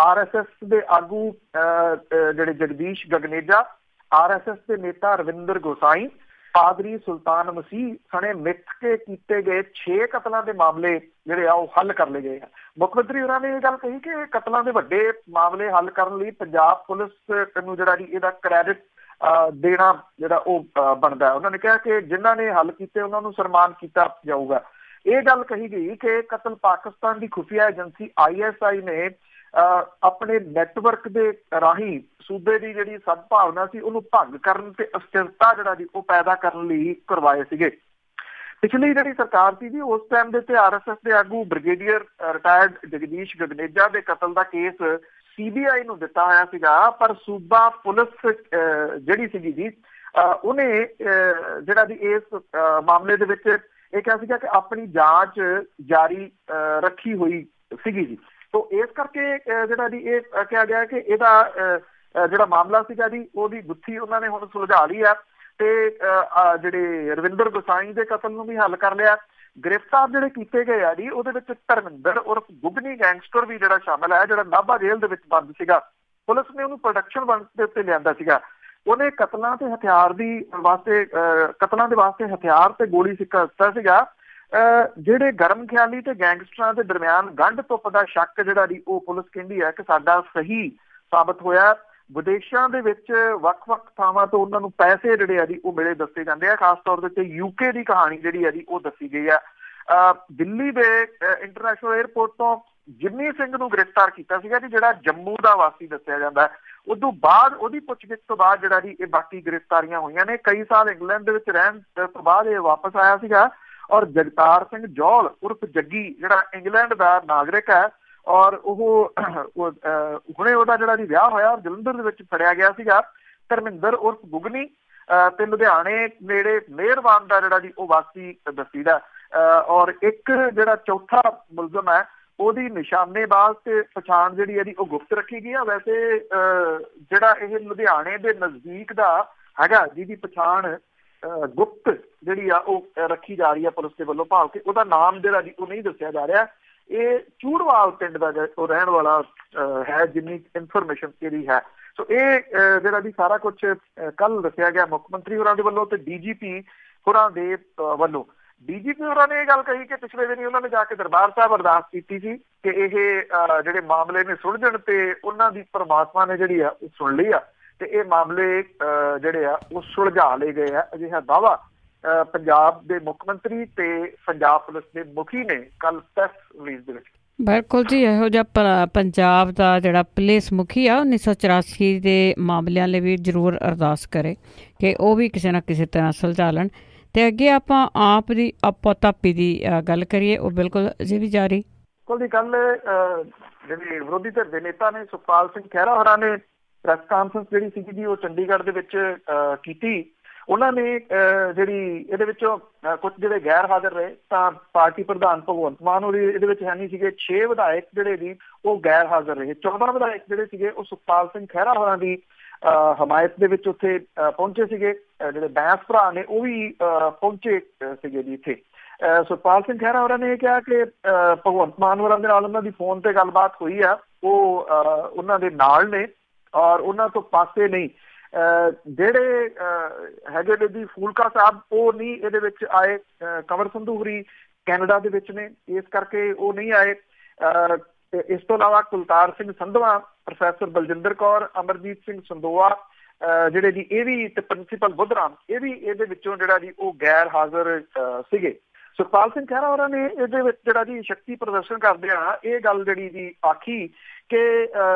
RSS ਦੇ ਆਗੂ ਜਿਹੜੇ ਜਗਦੀਸ਼ ਗਗਨੇਜਾ, RSS ਦੇ ਨੇਤਾ ਰਵਿੰਦਰ ਗੋਸਾਈ, ਪਾਦਰੀ ਸੁਲਤਾਨ ਮਸੀਹ ਸਣੇ ਮਿੱਥ ਕੇ ਕੀਤੇ ਗਏ 6 ਕਤਲਾਂ ਦੇ ਮਾਮਲੇ ਜਿਹੜੇ ਆ ਉਹ ਹੱਲ ਕਰ ਲਏ ਗਏ ਆ। ਮੁੱਖ ਮੰਤਰੀ ਹੋਰਾਂ ਨੇ ਇਹ ਗੱਲ ਕਹੀ ਕਿ ਕਤਲਾਂ ਦੇ ਵੱਡੇ ਮਾਮਲੇ ਹੱਲ ਕਰਨ ਲਈ ਪੰਜਾਬ ਪੁਲਿਸ ਨੂੰ ਜਿਹੜਾ ਜੀ ਇਹਦਾ ਕ੍ਰੈਡਿਟ ਦੇਣਾ ਜਿਹੜਾ ਉਹ ਬਣਦਾ। ਉਹਨਾਂ ਨੇ ਕਿਹਾ ਕਿ ਜਿਨ੍ਹਾਂ ਨੇ ਹੱਲ ਕੀਤੇ ਉਹਨਾਂ ਨੂੰ ਸਨਮਾਨ ਕੀਤਾ ਜਾਊਗਾ। ਇਹ ਗੱਲ ਕਹੀ ਗਈ ਕਿ ਕਤਲ ਪਾਕਿਸਤਾਨ ਦੀ ਖੁਫੀਆ ਏਜੰਸੀ ISI ਨੇ ਆਪਣੇ ਨੈਟਵਰਕ ਦੇ ਰਾਹੀਂ ਸੂਬੇ ਦੀ ਜਿਹੜੀ ਸਦਭਾਵਨਾ ਸੀ ਉਹਨੂੰ ਭੰਗ ਕਰਨ ਤੇ ਅਸਥਿਰਤਾ ਜਿਹੜਾ ਜੀ ਉਹ ਪੈਦਾ ਕਰਨ ਲਈ ਕਰਵਾਏ ਸੀਗੇ। ਪਿਛਲੀ ਜਿਹੜੀ ਸਰਕਾਰ ਸੀ ਜੀ ਉਸ ਟਾਈਮ ਦੇ ਤੇ RSS ਦੇ ਆਗੂ ਬ੍ਰਿਗੇਡੀਅਰ ਰਿਟਾਇਰਡ ਜਗਦੀਸ਼ ਗਗਨੇਜਾ ਦੇ ਕਤਲ ਦਾ ਕੇਸ CBI ਨੂੰ ਦਿੱਤਾ ਹੋਇਆ ਸੀਗਾ, ਪਰ ਸੂਬਾ ਪੁਲਿਸ ਜਿਹੜੀ ਸੀਗੀ ਜੀ ਉਹਨੇ ਜਿਹੜਾ ਜੀ ਇਸ ਮਾਮਲੇ ਦੇ ਵਿੱਚ ਇਹ ਕਿਹਾ ਸੀਗਾ ਕਿ ਆਪਣੀ ਜਾਂਚ ਜਾਰੀ ਰੱਖੀ ਹੋਈ ਸੀਗੀ ਜੀ। ਤੋ ਇਸ ਕਰਕੇ ਜਿਹੜਾ ਜੀ ਇਹ ਕਿਹਾ ਗਿਆ ਕਿ ਇਹਦਾ ਜਿਹੜਾ ਮਾਮਲਾ ਸੀਗਾ ਜੀ ਉਹਦੀ ਗੁੱਥੀ ਉਹਨਾਂ ਨੇ ਹੁਣ ਸੁਲਝਾ ਲਈ ਆ ਤੇ ਜਿਹੜੇ ਰਵਿੰਦਰ ਗੋਸਾਈ ਦੇ ਕਤਲ ਨੂੰ ਵੀ ਹੱਲ ਕਰ ਲਿਆ। ਗ੍ਰਿਫਤਾਰ ਜਿਹੜੇ ਕੀਤੇ ਗਏ ਆ ਜੀ ਉਹਦੇ ਵਿੱਚ ਧਰਮਿੰਦਰ ਉਰਫ ਗੁੱਗਨੀ ਗੈਂਗਸਟਰ ਵੀ ਜਿਹੜਾ ਸ਼ਾਮਲ ਹੈ, ਜਿਹੜਾ ਨਾਭਾ ਜੇਲ੍ਹ ਦੇ ਵਿੱਚ ਬੰਦ ਸੀਗਾ। ਪੁਲਿਸ ਨੇ ਉਹਨੂੰ ਪ੍ਰੋਡਕਸ਼ਨ ਬੰਦ ਦੇ ਉੱਤੇ ਲਿਆਂਦਾ ਸੀਗਾ। ਉਹਨੇ ਕਤਲਾਂ ਦੇ ਵਾਸਤੇ ਹਥਿਆਰ ਤੇ ਗੋਲੀ ਸਿੱਕਾ ਦਿੱਤਾ ਸੀਗਾ। ਜਿਹੜੇ ਗਰਮ ਖਿਆਲੀ ਤੇ ਗੈਂਗਸਟਰਾਂ ਦੇ ਦਰਮਿਆਨ ਗੰਢ ਧੁੱਪ ਦਾ ਸ਼ੱਕ ਜਿਹੜਾ ਦੀ ਉਹ ਪੁਲਿਸ ਕਹਿੰਦੀ ਹੈ ਕਿ ਸਾਡਾ ਸਹੀ ਸਾਬਤ ਹੋਇਆ। ਵਿਦੇਸ਼ਾਂ ਦੇ ਵਿੱਚ ਵੱਖ-ਵੱਖ ਥਾਵਾਂ ਤੋਂ ਉਹਨਾਂ ਨੂੰ ਪੈਸੇ ਜਿਹੜੇ ਆ ਜੀ ਉਹ ਮਿਲੇ ਦੱਸੇ ਜਾਂਦੇ ਆ। ਖਾਸ ਤੌਰ ਦੇ ਉੱਤੇ ਯੂਕੇ ਦੀ ਕਹਾਣੀ ਜਿਹੜੀ ਹੈ ਜੀ ਉਹ ਦੱਸੀ ਗਈ ਆ। ਦਿੱਲੀ ਦੇ ਇੰਟਰਨੈਸ਼ਨਲ 에ਅਰਪੋਰਟ ਤੋਂ ਜਿੰਮੀ ਸਿੰਘ ਨੂੰ ਗ੍ਰਿਫਤਾਰ ਕੀਤਾ ਸੀਗਾ ਜੀ, ਜਿਹੜਾ ਜੰਮੂ ਦਾ ਵਾਸੀ ਦੱਸਿਆ ਜਾਂਦਾ। ਉਦੋਂ ਬਾਅਦ ਉਹਦੀ ਪੁੱਛਗਿੱਛ ਤੋਂ ਬਾਅਦ ਜਿਹੜਾ ਜੀ ਇਹ ਬਾਕੀ ਗ੍ਰਿਫਤਾਰੀਆਂ ਹੋਈਆਂ ਨੇ। ਕਈ ਸਾਲ ਇੰਗਲੈਂਡ ਦੇ ਵਿੱਚ ਰਹਿਣ ਤੋਂ ਬਾਅਦ ਇਹ ਵਾਪਸ ਆਇਆ ਸੀਗਾ। ਔਰ ਜਗਤਾਰ ਸਿੰਘ ਜੌਲ ਉਰਫ ਜੱਗੀ ਜਿਹੜਾ ਇੰਗਲੈਂਡ ਦਾ ਨਾਗਰਿਕ ਹੈ, ਔਰ ਉਹ ਹੁਣੇ ਉਹਦਾ ਜਿਹੜਾ ਜੀ ਵਿਆਹ ਹੋਇਆ ਔਰ ਜਲੰਧਰ ਦੇ ਵਿੱਚ ਫੜਿਆ ਗਿਆ ਸੀਗਾ। ਧਰਮਿੰਦਰ ਉਰਫ ਗੁਗਨੀ ਤੇ ਲੁਧਿਆਣੇ ਨੇੜੇ ਮਿਹਰਬਾਨ ਦਾ ਜਿਹੜਾ ਜੀ ਉਹ ਵਾਸੀ ਦੱਸੀਦਾ। ਔਰ ਇੱਕ ਜਿਹੜਾ ਚੌਥਾ ਮੁਲਜ਼ਮ ਹੈ ਉਹਦੀ ਨਿਸ਼ਾਨੇਬਾਜ਼ ਤੇ ਪਛਾਣ ਜਿਹੜੀ ਇਹਦੀ ਉਹ ਗੁਪਤ ਰੱਖੀ ਗਈ ਆ। ਵੈਸੇ ਜਿਹੜਾ ਇਹ ਲੁਧਿਆਣੇ ਦੇ ਨਜ਼ਦੀਕ ਦਾ ਹੈਗਾ ਜਿਹਦੀ ਪਛਾਣ ਗੁਪਤ ਜਿਹੜੀ ਆ ਉਹ ਰੱਖੀ ਜਾ ਰਹੀ ਹੈ ਪੁਲਿਸ ਦੇ ਵੱਲੋਂ, ਭਾਵ ਕਿ ਉਹਦਾ ਨਾਮ ਜਿਹੜਾ ਜੀ ਉਹ ਨਹੀਂ ਦੱਸਿਆ ਜਾ ਰਿਹਾ। ਇਹ ਚੂੜਵਾਲ ਪਿੰਡ ਦਾ ਉਹ ਰਹਿਣ ਵਾਲਾ ਹੈ ਜਿੰਨੀ ਇਨਫੋਰਮੇਸ਼ਨ ਇਹਦੀ ਹੈ। ਸੋ ਇਹ ਜਿਹੜਾ ਜੀ ਸਾਰਾ ਕੁਝ ਕੱਲ ਦੱਸਿਆ ਗਿਆ ਮੁੱਖ ਮੰਤਰੀ ਹੋਰਾਂ ਦੇ ਵੱਲੋਂ ਤੇ ਡੀਜੀਪੀ ਹੋਰਾਂ ਦੇ ਵੱਲੋਂ। ਡੀਜੀਪੀ ਹੋਰਾਂ ਨੇ ਇਹ ਗੱਲ ਕਹੀ ਕਿ ਪਿਛਲੇ ਦਿਨੀ ਉਹਨਾਂ ਨੇ ਜਾ ਕੇ ਦਰਬਾਰ ਸਾਹਿਬ ਅਰਦਾਸ ਕੀਤੀ ਸੀ ਕਿ ਇਹ ਜਿਹੜੇ ਮਾਮਲੇ ਨੇ ਸੁਲਝਣ ਤੇ ਉਹਨਾਂ ਦੀ ਪਰਮਾਤਮਾ ਨੇ ਜਿਹੜੀ ਆ ਉਹ ਸੁਣ ਲਈ ਆ ਤੇ ਇਹ ਮਾਮਲੇ ਜਿਹੜੇ ਆ ਉਹ ਸੁਲਝਾ ਲਏ ਗਏ ਆ। ਅਜਿਹਾ ਦਾਅਵਾ ਪੰਜਾਬ ਦੇ ਮੁੱਖ ਮੰਤਰੀ ਤੇ ਪੰਜਾਬ ਪੁਲਿਸ ਦੇ ਮੁਖੀ ਨੇ ਕੱਲ ਪ੍ਰੈਸ ਰਿਲੀਜ਼ ਦੇ ਵਿੱਚ। ਬਿਲਕੁਲ ਜੀ, ਇਹੋ ਜਿਹਾ ਪੰਜਾਬ ਦਾ ਜਿਹੜਾ ਪੁਲਿਸ ਮੁਖੀ ਆ 1984 ਦੇ ਮਾਮਲਿਆਂ ਲਈ ਵੀ ਜ਼ਰੂਰ ਅਰਦਾਸ ਕਰੇ ਕਿ ਉਹ ਵੀ ਕਿਸੇ ਨਾ ਕਿਸੇ ਤਰ੍ਹਾਂ ਸੁਲਝਾ ਲੈਣ। ਤੇ ਅੱਗੇ ਆਪਾਂ ਆਪ ਦੀ ਆਪੋ ਤਾਪੀ ਦੀ ਗੱਲ ਕਰੀਏ, ਉਹ ਬਿਲਕੁਲ ਅਜੇ ਵੀ ਜਾਰੀ। ਦੀ ਕੱਲ ਜਿਹੜੇ ਵਿਰੋਧੀ ਧਿਰ ਦੇ ਨੇਤਾ ਨੇ ਸੁਖਪਾਲ ਸਿੰਘ ਖਹਿਰਾ ਹੋਰਾਂ ਨੇ ਪ੍ਰੈਸ ਕਾਨਫਰੰਸ ਜਿਹੜੀ ਸੀਗੀ ਜੀ ਉਹ ਚੰਡੀਗੜ੍ਹ ਦੇ ਵਿੱਚ ਕੀਤੀ। ਉਹਨਾਂ ਨੇ ਜਿਹੜੀ ਇਹਦੇ ਵਿੱਚੋਂ ਕੁਝ ਜਿਹੜੇ ਗੈਰ ਹਾਜ਼ਰ ਰਹੇ ਤਾਂ ਪਾਰਟੀ ਪ੍ਰਧਾਨ ਭਗਵੰਤ ਮਾਨ ਹੋਰੀ ਇਹਦੇ ਵਿੱਚ ਹੈ ਨਹੀਂ ਸੀਗੇ। 6 ਵਿਧਾਇਕ ਜਿਹੜੇ ਜੀ ਉਹ ਗੈਰ ਹਾਜ਼ਰ ਰਹੇ। 14 ਵਿਧਾਇਕ ਜਿਹੜੇ ਸੀਗੇ ਉਹ ਸੁਖਪਾਲ ਸਿੰਘ ਖਹਿਰਾ ਹੋਰਾਂ ਦੀ ਹਮਾਇਤ ਦੇ ਵਿੱਚ ਉੱਥੇ ਪਹੁੰਚੇ ਸੀਗੇ। ਜਿਹੜੇ ਬੈਂਸ ਭਰਾ ਨੇ ਉਹ ਵੀ ਪਹੁੰਚੇ ਸੀਗੇ ਜੀ ਇੱਥੇ। ਸੁਖਪਾਲ ਸਿੰਘ ਖਹਿਰਾ ਹੋਰਾਂ ਨੇ ਇਹ ਕਿਹਾ ਕਿ ਭਗਵੰਤ ਮਾਨ ਹੋਰਾਂ ਦੇ ਨਾਲ ਉਹਨਾਂ ਦੀ ਫੋਨ ਤੇ ਗੱਲਬਾਤ ਹੋਈ ਆ, ਉਹ ਉਹਨਾਂ ਦੇ ਨਾਲ ਨੇ ਔਰ ਉਹਨਾਂ ਤੋਂ ਪਾਸੇ ਨਹੀਂ। ਜਿਹੜੇ ਹੈਗੇ ਨੇ ਜੀ ਫੂਲਕਾ ਸਾਹਿਬ ਉਹ ਨਹੀਂ ਇਹਦੇ ਵਿੱਚ ਆਏ। ਕੰਵਰ ਸੰਧੂ ਹੋਰੀ ਕੈਨੇਡਾ ਦੇ ਵਿੱਚ ਨੇ, ਇਸ ਕਰਕੇ ਉਹ ਨਹੀਂ ਆਏ। ਇਸ ਤੋਂ ਇਲਾਵਾ ਕੁਲਤਾਰ ਸਿੰਘ ਸੰਧਵਾ, ਪ੍ਰੋਫੈਸਰ ਬਲਜਿੰਦਰ ਕੌਰ, ਅਮਰਜੀਤ ਸਿੰਘ ਸੰਦੋਆ ਜਿਹੜੇ ਜੀ ਇਹ ਵੀ ਤੇ ਪ੍ਰਿੰਸੀਪਲ ਬੁੱਧਰਾਮ ਇਹ ਵੀ ਇਹਦੇ ਵਿੱਚੋਂ ਜਿਹੜਾ ਜੀ ਉਹ ਗੈਰ ਹਾਜ਼ਰ ਸੀਗੇ। ਸੁਖਪਾਲ ਸਿੰਘ ਖਹਿਰਾ ਹੋਰਾਂ ਨੇ ਇਹਦੇ ਵਿੱਚ ਜਿਹੜਾ ਜੀ ਸ਼ਕਤੀ ਪ੍ਰਦਰਸ਼ਨ ਕਰਦਿਆਂ ਇਹ ਗੱਲ ਜਿਹੜੀ ਜੀ ਆਖੀ ਕਿ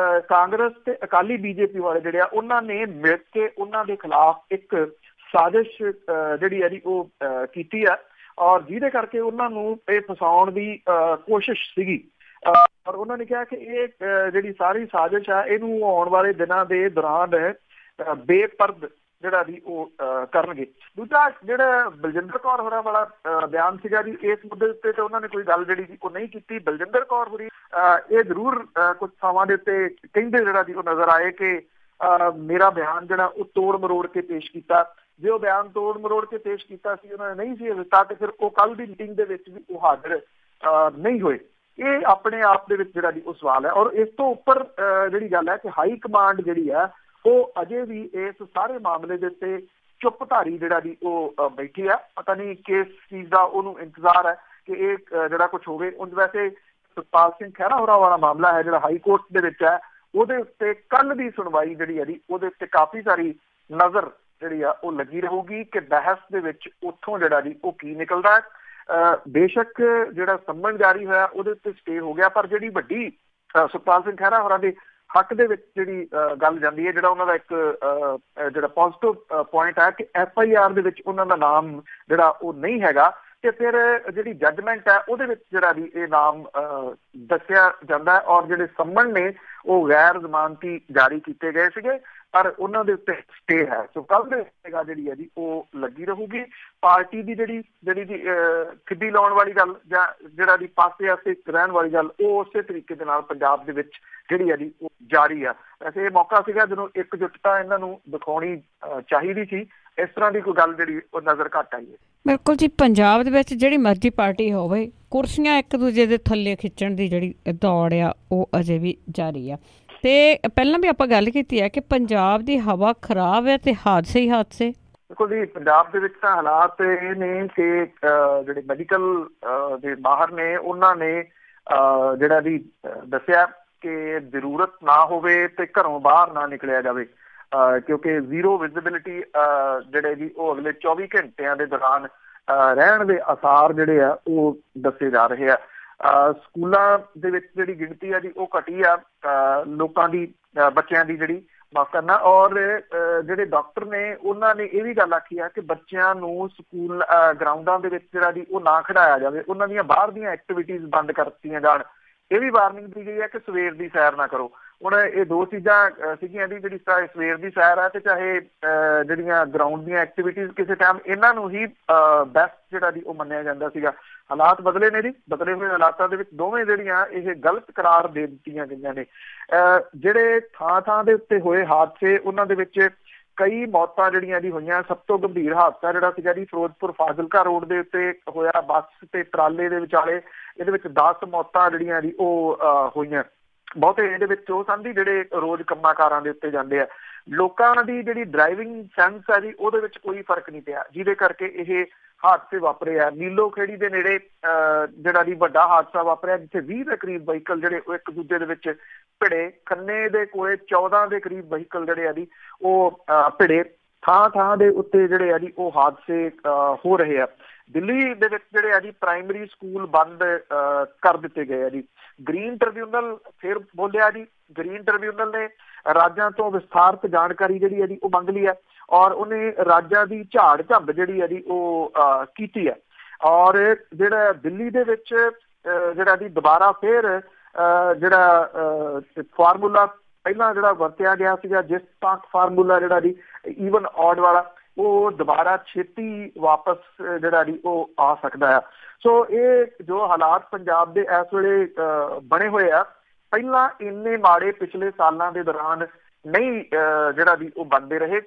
ਕਾਂਗਰਸ ਤੇ ਅਕਾਲੀ ਬੀਜੇਪੀ ਵਾਲੇ ਜਿਹੜੇ ਆ ਉਹਨਾਂ ਨੇ ਮਿਲ ਕੇ ਉਹਨਾਂ ਦੇ ਖਿਲਾਫ ਇੱਕ ਸਾਜ਼ਿਸ਼ ਜਿਹੜੀ ਹੈ ਜੀ ਉਹ ਕੀਤੀ ਆ ਔਰ ਜਿਹਦੇ ਕਰਕੇ ਉਹਨਾਂ ਨੂੰ ਇਹ ਫਸਾਉਣ ਦੀ ਕੋਸ਼ਿਸ਼ ਸੀਗੀ। ਔਰ ਉਹਨਾਂ ਨੇ ਕਿਹਾ ਕਿ ਇਹ ਜਿਹੜੀ ਸਾਰੀ ਸਾਜ਼ਿਸ਼ ਆ ਇਹਨੂੰ ਆਉਣ ਵਾਲੇ ਦਿਨਾਂ ਦੇ ਦੌਰਾਨ ਬੇਪਰਦ ਜਿਹੜਾ ਜੀ ਉਹ ਕਰਨਗੇ। ਦੂਜਾ ਜਿਹੜਾ ਬਲਜਿੰਦਰ ਕੌਰ ਹੋਰਾਂ ਵਾਲਾ ਬਿਆਨ ਸੀਗਾ ਜੀ ਇਸ ਮੁੱਦੇ ਉੱਤੇ ਤੇ ਉਹਨਾਂ ਨੇ ਕੋਈ ਗੱਲ ਜਿਹੜੀ ਜੀ ਉਹ ਨਹੀਂ ਕੀਤੀ। ਬਲਜਿੰਦਰ ਕੌਰ ਹੋਰੀ ਇਹ ਜ਼ਰੂਰ ਕੁਝ ਥਾਵਾਂ ਦੇ ਉੱਤੇ ਕਹਿੰਦੇ ਜਿਹੜਾ ਜੀ ਉਹ ਨਜ਼ਰ ਆਏ ਕਿ ਮੇਰਾ ਬਿਆਨ ਜਿਹੜਾ ਉਹ ਤੋੜ ਮਰੋੜ ਕੇ ਪੇਸ਼ ਕੀਤਾ। ਜੇ ਉਹ ਬਿਆਨ ਤੋੜ ਮਰੋੜ ਕੇ ਪੇਸ਼ ਕੀਤਾ ਸੀ ਉਹਨਾਂ ਨੇ ਨਹੀਂ ਸੀ ਦਿੱਤਾ ਤੇ ਫਿਰ ਉਹ ਕੱਲ ਦੀ ਮੀਟਿੰਗ ਦੇ ਵਿੱਚ ਵੀ ਉਹ ਹਾਜ਼ਰ ਨਹੀਂ ਹੋਏ। ਇਹ ਆਪਣੇ ਆਪ ਦੇ ਵਿੱਚ ਜਿਹੜਾ ਜੀ ਉਹ ਸਵਾਲ ਹੈ। ਔਰ ਇਸ ਤੋਂ ਉੱਪਰ ਜਿਹੜੀ ਗੱਲ ਹੈ ਕਿ ਹਾਈ ਕਮਾਂਡ ਜਿਹੜੀ ਹੈ ਉਹ ਅਜੇ ਵੀ ਇਸ ਸਾਰੇ ਮਾਮਲੇ ਦੇ ਉੱਤੇ ਚੁੱਪਧਾਰੀ ਜਿਹੜਾ ਜੀ ਉਹ ਬੈਠੀ ਆ। ਪਤਾ ਨਹੀਂ ਕਿਸ ਚੀਜ਼ ਦਾ ਉਹਨੂੰ ਇੰਤਜ਼ਾਰ ਹੈ ਕਿ ਇਹ ਜਿਹੜਾ ਕੁਛ ਹੋਵੇ। ਵੈਸੇ ਸੁਖਪਾਲ ਸਿੰਘ ਖਹਿਰਾ ਹੋਰਾਂ ਵਾਲਾ ਮਾਮਲਾ ਹੈ ਜਿਹੜਾ ਹਾਈ ਕੋਰਟ ਦੇ ਵਿੱਚ ਹੈ, ਉਹਦੇ ਉੱਤੇ ਕੱਲ ਦੀ ਸੁਣਵਾਈ ਜਿਹੜੀ ਹੈ ਜੀ ਉਹਦੇ ਉੱਤੇ ਕਾਫੀ ਸਾਰੀ ਨਜ਼ਰ ਜਿਹੜੀ ਆ ਉਹ ਲੱਗੀ ਰਹੂਗੀ ਕਿ ਬਹਿਸ ਦੇ ਵਿੱਚ ਉੱਥੋਂ ਜਿਹੜਾ ਜੀ ਉਹ ਕੀ ਨਿਕਲਦਾ ਹੈ। ਬੇਸ਼ੱਕ ਜਿਹੜਾ ਸੰਮਨ ਜਾਰੀ ਹੋਇਆ ਉਹਦੇ ਉੱਤੇ ਸਟੇ ਹੋ ਗਿਆ, ਪਰ ਜਿਹੜੀ ਵੱਡੀ ਸੁਖਪਾਲ ਸਿੰਘ ਖਹਿਰਾ ਹੋਰਾਂ ਦੇ ਹੱਕ ਦੇ ਵਿੱਚ ਜਿਹੜੀ ਗੱਲ ਜਾਂਦੀ ਹੈ, ਜਿਹੜਾ ਉਹਨਾਂ ਦਾ ਇੱਕ ਜਿਹੜਾ ਪੋਜ਼ਿਟਿਵ ਪੁਆਇੰਟ ਹੈ ਕਿ FIR ਦੇ ਵਿੱਚ ਉਹਨਾਂ ਦਾ ਨਾਮ ਜਿਹੜਾ ਉਹ ਨਹੀਂ ਹੈਗਾ ਤੇ ਫਿਰ ਜਿਹੜੀ ਜੱਜਮੈਂਟ ਹੈ ਉਹਦੇ ਵਿੱਚ ਜਿਹੜਾ ਵੀ ਇਹ ਨਾਮ ਦੱਸਿਆ ਜਾਂਦਾ ਔਰ ਜਿਹੜੇ ਸੰਮਨ ਨੇ ਉਹ ਗੈਰ ਜ਼ਮਾਨਤੀ ਜਾਰੀ ਕੀਤੇ ਗਏ ਸੀਗੇ ਪਰ ਉਹਨਾਂ ਦੇ ਉੱਤੇ ਸਟੇ ਹੈ। ਸੋ ਕੱਲ ਦੇ ਜਿਹੜੀ ਹੈ ਜੀ ਉਹ ਲੱਗੀ ਰਹੂਗੀ। ਪਾਰਟੀ ਦੀ ਜਿਹੜੀ ਦੀ ਖਿੱਡੀ ਲਾਉਣ ਵਾਲੀ ਗੱਲ ਜਾਂ ਜਿਹੜਾ ਦੀ ਪਾਸੇ ਆਸੇ ਰਹਿਣ ਵਾਲੀ ਗੱਲ ਉਹ ਉਸੇ ਤਰੀਕੇ ਦੇ ਨਾਲ ਪੰਜਾਬ ਦੇ ਵਿੱਚ ਜਿਹੜੀ ਹੈ ਜੀ ਉਹ ਜਾਰੀ ਆ। ਵੈਸੇ ਇਹ ਮੌਕਾ ਸੀਗਾ ਜਦੋਂ ਇਕਜੁੱਟਤਾ ਇਹਨਾਂ ਨੂੰ ਦਿਖਾਉਣੀ ਚਾਹੀਦੀ ਸੀ। ਇਸ ਤਰ੍ਹਾਂ ਦੀ ਕੋਈ ਗੱਲ ਜਿਹੜੀ ਉਹ ਨਜ਼ਰ ਘੱਟ ਆਈ ਹੈ। ਬਿਲਕੁਲ ਜੀ, ਪੰਜਾਬ ਦੇ ਵਿੱਚ ਜਿਹੜੀ ਮਰਜ਼ੀ ਪਾਰਟੀ ਹੋਵੇ ਕੁਰਸੀਆਂ ਇੱਕ ਦੂਜੇ ਦੇ ਥੱਲੇ ਖਿੱਚਣ ਦੀ ਜਿਹੜੀ ਦੌੜ ਆ ਉਹ ਅਜੇ ਵੀ ਜਾਰੀ ਆ। ਤੇ ਪਹਿਲਾਂ ਵੀ ਆਪਾਂ ਗੱਲ ਕੀਤੀ ਹੈ ਕਿ ਪੰਜਾਬ ਦੀ ਹਵਾ ਖਰਾਬ ਹੈ ਤੇ ਹਾਦਸੇ ਹੀ ਹਾਦਸੇ। ਦੇਖੋ ਜੀ, ਪੰਜਾਬ ਦੇ ਵਿੱਚ ਤਾਂ ਹਾਲਾਤ ਇਹ ਨੇ ਕਿ ਜਿਹੜੇ ਮੈਡੀਕਲ ਦੇ ਮਾਹਰ ਨੇ ਉਹਨਾਂ ਨੇ ਜਿਹੜਾ ਜੀ ਦੱਸਿਆ ਕਿ ਜ਼ਰੂਰਤ ਨਾ ਹੋਵੇ ਤੇ ਘਰੋਂ ਬਾਹਰ ਨਾ ਨਿਕਲਿਆ ਜਾਵੇ, ਕਿਉਂਕਿ ਜ਼ੀਰੋ ਵਿਜ਼ਿਬਿਲਿਟੀ ਜਿਹੜੇ ਜੀ ਉਹ ਅਗਲੇ 24 ਘੰਟਿਆਂ ਦੇ ਦੌਰਾਨ ਰਹਿਣ ਦੇ ਆਸਾਰ ਜਿਹੜੇ ਆ ਉਹ ਦੱਸੇ ਜਾ ਰਹੇ ਆ। ਸਕੂਲਾਂ ਦੇ ਵਿੱਚ ਜਿਹੜੀ ਗਿਣਤੀ ਆ ਜੀ ਉਹ ਘਟੀ ਆ ਲੋਕਾਂ ਦੀ, ਬੱਚਿਆਂ ਦੀ ਜਿਹੜੀ, ਮਾਫ ਕਰਨਾ। ਔਰ ਜਿਹੜੇ ਡਾਕਟਰ ਨੇ ਉਹਨਾਂ ਨੇ ਇਹ ਵੀ ਗੱਲ ਆਖੀ ਆ ਕਿ ਬੱਚਿਆਂ ਨੂੰ ਸਕੂਲ ਗਰਾਊਂਡਾਂ ਦੇ ਵਿੱਚ ਜਿਹੜਾ ਜੀ ਉਹ ਨਾ ਖਿਡਾਇਆ ਜਾਵੇ, ਉਹਨਾਂ ਦੀਆਂ ਬਾਹਰ ਦੀਆਂ ਐਕਟੀਵਿਟੀਜ਼ ਬੰਦ ਕਰ ਦਿੱਤੀਆਂ ਜਾਣ। ਇਹ ਵੀ ਵਾਰਨਿੰਗ ਦੀ ਗਈ ਹੈ ਕਿ ਸਵੇਰ ਦੀ ਸੈਰ ਨਾ ਕਰੋ। ਹੁਣ ਇਹ ਦੋ ਚੀਜ਼ਾਂ ਸੀਗੀਆਂ ਦੀ, ਜਿਹੜੀ ਸਵੇਰ ਦੀ ਸੈਰ ਹੈ ਤੇ ਚਾਹੇ ਜਿਹੜੀਆਂ ਗਰਾਊਂਡ ਦੀਆਂ ਐਕਟੀਵਿਟੀਜ਼, ਕਿਸੇ ਟਾਈਮ ਇਹਨਾਂ ਨੂੰ ਹੀ ਬੈਸਟ ਜਿਹੜਾ ਜੀ ਉਹ ਮੰਨਿਆ ਜਾਂਦਾ ਸੀਗਾ। ਹਾਲਾਤ ਬਦਲੇ ਨੇ ਜੀ, ਬਦਲੇ ਹੋਏ ਹਾਲਾਤਾਂ ਦੇ ਵਿੱਚ ਦੋਵੇਂ ਜਿਹੜੀਆਂ ਇਹ ਗਲਤ ਕਰਾਰ ਦੇ ਦਿੱਤੀਆਂ ਗਈਆਂ ਨੇ। ਜਿਹੜੇ ਥਾਂ ਥਾਂ ਦੇ ਉੱਤੇ ਹੋਏ ਹਾਦਸੇ, ਉਹਨਾਂ ਦੇ ਵਿੱਚ ਕਈ ਮੌਤਾਂ ਜਿਹੜੀਆਂ ਜੀ ਹੋਈਆਂ। ਸਭ ਤੋਂ ਗੰਭੀਰ ਹਾਦਸਾ ਜਿਹੜਾ ਸੀਗਾ ਜੀ ਫਿਰੋਜ਼ਪੁਰ ਫਾਜ਼ਿਲਕਾ ਰੋਡ ਦੇ ਉੱਤੇ ਹੋਇਆ, ਬੱਸ ਤੇ ਟਰਾਲੇ ਦੇ ਵਿਚਾਲੇ। ਇਹਦੇ ਵਿੱਚ 10 ਮੌਤਾਂ ਜਿਹੜੀਆਂ ਜੀ ਉਹ ਹੋਈਆਂ। ਬਹੁਤੇ ਇਹਦੇ ਵਿੱਚ ਉਹ ਸਨ ਜੀ ਜਿਹੜੇ ਰੋਜ਼ ਕੰਮਾਂ ਕਾਰਾਂ ਦੇ ਉੱਤੇ ਜਾਂਦੇ ਆ। ਲੋਕਾਂ ਦੀ ਜਿਹੜੀ ਡਰਾਈਵਿੰਗ ਸੈਂਸ ਹੈ ਜੀ ਉਹਦੇ ਵਿੱਚ ਕੋਈ ਫਰਕ ਨਹੀਂ ਪਿਆ, ਜਿਹਦੇ ਕਰਕੇ ਇਹ ਹਾਦਸੇ ਵਾਪਰੇ ਆ। ਨੀਲੋ ਖੇੜੀ ਦੇ ਨੇੜੇ ਜਿਹੜਾ ਜੀ ਵੱਡਾ ਹਾਦਸਾ ਵਾਪਰਿਆ, ਜਿੱਥੇ 20 ਦੇ ਕਰੀਬ ਵਹੀਕਲ ਜਿਹੜੇ ਉਹ ਇੱਕ ਦੂਜੇ ਦੇ ਵਿੱਚ ਭਿੜੇ। ਖੰਨੇ ਦੇ ਕੋਲੇ 14 ਦੇ ਕਰੀਬ ਵਹੀਕਲ ਜਿਹੜੇ ਆ ਜੀ ਉਹ ਭਿੜੇ। ਥਾਂ ਥਾਂ ਦੇ ਉੱਤੇ ਜਿਹੜੇ ਆ ਜੀ ਉਹ ਹਾਦਸੇ ਹੋ ਰਹੇ ਆ। ਦਿੱਲੀ ਦੇ ਵਿੱਚ ਜਿਹੜੇ ਆ ਜੀ ਪ੍ਰਾਇਮਰੀ ਸਕੂਲ ਬੰਦ ਕਰ ਦਿੱਤੇ ਗਏ ਆ ਜੀ। ਗ੍ਰੀਨ ਟ੍ਰਿਬਿਊਨਲ ਫਿਰ ਬੋਲਿਆ ਜੀ, ਗ੍ਰੀਨ ਟ੍ਰਿਬਿਊਨਲ ਨੇ ਰਾਜਾਂ ਤੋਂ ਵਿਸਥਾਰਤ ਜਾਣਕਾਰੀ ਜਿਹੜੀ ਹੈ ਜੀ ਉਹ ਮੰਗ ਲਈ ਹੈ, ਔਰ ਉਹਨੇ ਰਾਜਾਂ ਦੀ ਝਾੜ ਝੰਬ ਜਿਹੜੀ ਹੈ ਜੀ ਉਹ ਕੀਤੀ ਹੈ। ਔਰ ਜਿਹੜਾ ਦਿੱਲੀ ਦੇ ਵਿੱਚ ਜਿਹੜਾ ਜੀ ਦੁਬਾਰਾ ਫਿਰ ਜਿਹੜਾ ਫਾਰਮੂਲਾ ਪਹਿਲਾਂ ਜਿਹੜਾ ਵਰਤਿਆ ਗਿਆ ਸੀਗਾ, ਜਿਸ ਤੱਕ ਫਾਰਮੂਲਾ ਜਿਹੜਾ ਜੀ ਈਵਨ ਔਡ ਵਾਲਾ, ਉਹ ਦੁਬਾਰਾ ਛੇਤੀ ਵਾਪਸ ਜਿਹੜਾ ਜੀ ਉਹ ਆ ਸਕਦਾ ਆ। ਸੋ ਇਹ ਜੋ ਹਾਲਾਤ ਪੰਜਾਬ ਦੇ ਇਸ ਵੇਲੇ ਬਣੇ ਹੋਏ ਆ, ਪਹਿਲਾਂ ਇੰਨੇ ਮਾੜੇ ਪਿਛਲੇ ਸਾਲਾਂ ਦੇ ਦੌਰਾਨ ਨਹੀਂ ਜਿਹੜਾ ਜੀ ਉਹ ਬਣਦੇ ਰਹੇ।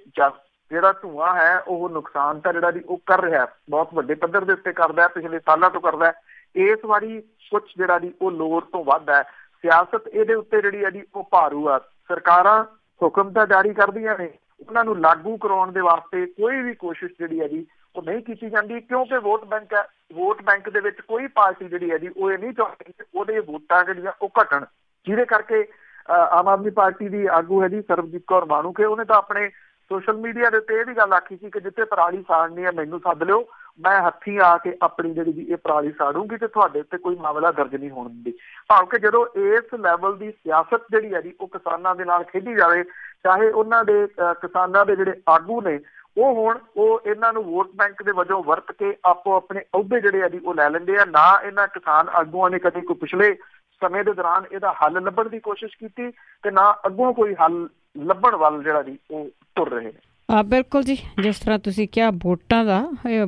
ਜਿਹੜਾ ਧੂੰਆਂ ਹੈ ਉਹ ਨੁਕਸਾਨ ਤਾਂ ਜਿਹੜਾ ਜੀ ਉਹ ਕਰ ਰਿਹਾ, ਬਹੁਤ ਵੱਡੇ ਪੱਧਰ ਦੇ ਉੱਤੇ ਕਰਦਾ, ਪਿਛਲੇ ਸਾਲਾਂ ਤੋਂ ਕਰਦਾ। ਇਸ ਵਾਰੀ ਕੁਛ ਜਿਹੜਾ ਜੀ ਉਹ ਲੋੜ ਤੋਂ ਵੱਧ ਹੈ। ਸਿਆਸਤ ਇਹਦੇ ਉੱਤੇ ਜਿਹੜੀ ਹੈ ਜੀ ਉਹ ਭਾਰੂ ਆ। ਸਰਕਾਰਾਂ ਹੁਕਮ ਤਾਂ ਜਾਰੀ ਕਰਦੀਆਂ ਨੇ, ਉਹਨਾਂ ਨੂੰ ਲਾਗੂ ਕਰਾਉਣ ਦੇ ਵਾਸਤੇ ਕੋਈ ਵੀ ਕੋਸ਼ਿਸ਼ ਜਿਹੜੀ ਹੈ ਜੀ ਉਹ ਨਹੀਂ ਕੀਤੀ ਜਾਂਦੀ, ਕਿਉਂਕਿ ਵੋਟ ਬੈਂਕ ਹੈ। ਵੋਟ ਬੈਂਕ ਦੇ ਵਿੱਚ ਕੋਈ ਪਾਰਟੀ ਜਿਹੜੀ ਹੈ ਜੀ ਉਹ ਇਹ ਨਹੀਂ ਚਾਹੁੰਦੀ ਕਿ ਉਹਦੇ ਵੋਟਾਂ ਜਿਹੜੀਆਂ ਉਹ ਘਟਣ, ਜਿਹਦੇ ਕਰਕੇ ਆਮ ਆਦਮੀ ਪਾਰਟੀ ਦੀ ਆਗੂ ਹੈ ਜੀ ਸਰਬਜੀਤ ਕੌਰ ਮਾਣੂਕੇ, ਉਹਨੇ ਤਾਂ ਆਪਣੇ ਸੋਸ਼ਲ ਮੀਡੀਆ ਦੇ ਉੱਤੇ ਇਹ ਵੀ ਗੱਲ ਆਖੀ ਸੀ ਕਿ ਜਿੱਥੇ ਪਰਾਲੀ ਸਾੜਨੀ ਹੈ ਮੈਨੂੰ ਸੱਦ ਲਿਓ, ਮੈਂ ਹੱਥੀਂ ਆ ਕੇ ਆਪਣੀ ਜਿਹੜੀ ਜੀ ਇਹ ਪਰਾਲੀ ਸਾੜੂਗੀ ਤੇ ਤੁਹਾਡੇ ਉੱਤੇ ਕੋਈ ਮਾਮਲਾ ਦਰਜ ਨਹੀਂ ਹੋਣ ਦਿੰਦੀ। ਭਾਵ ਕਿ ਜਦੋਂ ਇਸ ਲੈਵਲ ਦੀ ਸਿਆਸਤ ਜਿਹੜੀ ਹੈ ਜੀ ਉਹ ਕਿਸਾਨਾਂ ਦੇ ਨਾਲ ਖੇਡੀ ਜਾਵੇ, ਚਾਹੇ ਉਹਨਾਂ ਦੇ ਕਿਸਾਨਾਂ ਦੇ ਜਿਹੜੇ ਆਗੂ ਨੇ ਉਹ ਹੋਣ, ਉਹ ਇਹਨਾਂ ਨੂੰ ਵੋਟ ਬੈਂਕ ਦੇ ਵਜੋਂ ਵਰਤ ਕੇ ਆਪੋ ਆਪਣੇ ਅਹੁਦੇ ਜਿਹੜੇ ਆ ਜੀ ਉਹ ਲੈ ਲੈਂਦੇ ਆ। ਨਾ ਇਹਨਾਂ ਕਿਸਾਨ ਆਗੂਆਂ ਨੇ ਕਦੇ ਕੋਈ ਪਿਛਲੇ ਸਮੇਂ ਦੇ ਦੌਰਾਨ ਇਹਦਾ ਹੱਲ ਲੱਭਣ ਦੀ ਕੋਸ਼ਿਸ਼ ਕੀਤੀ ਤੇ ਨਾ ਅੱਗੋਂ ਕੋਈ ਹੱਲ ਲੱਭਣ ਵੱਲ ਜਿਹੜਾ ਜੀ ਉਹ ਤੁਰ ਰਹੇ ਨੇ। ਬਿਲਕੁਲ ਜੀ, ਜਿਸ ਤਰ੍ਹਾਂ ਤੁਸੀਂ ਕਿਹਾ ਵੋਟਾਂ ਦਾ,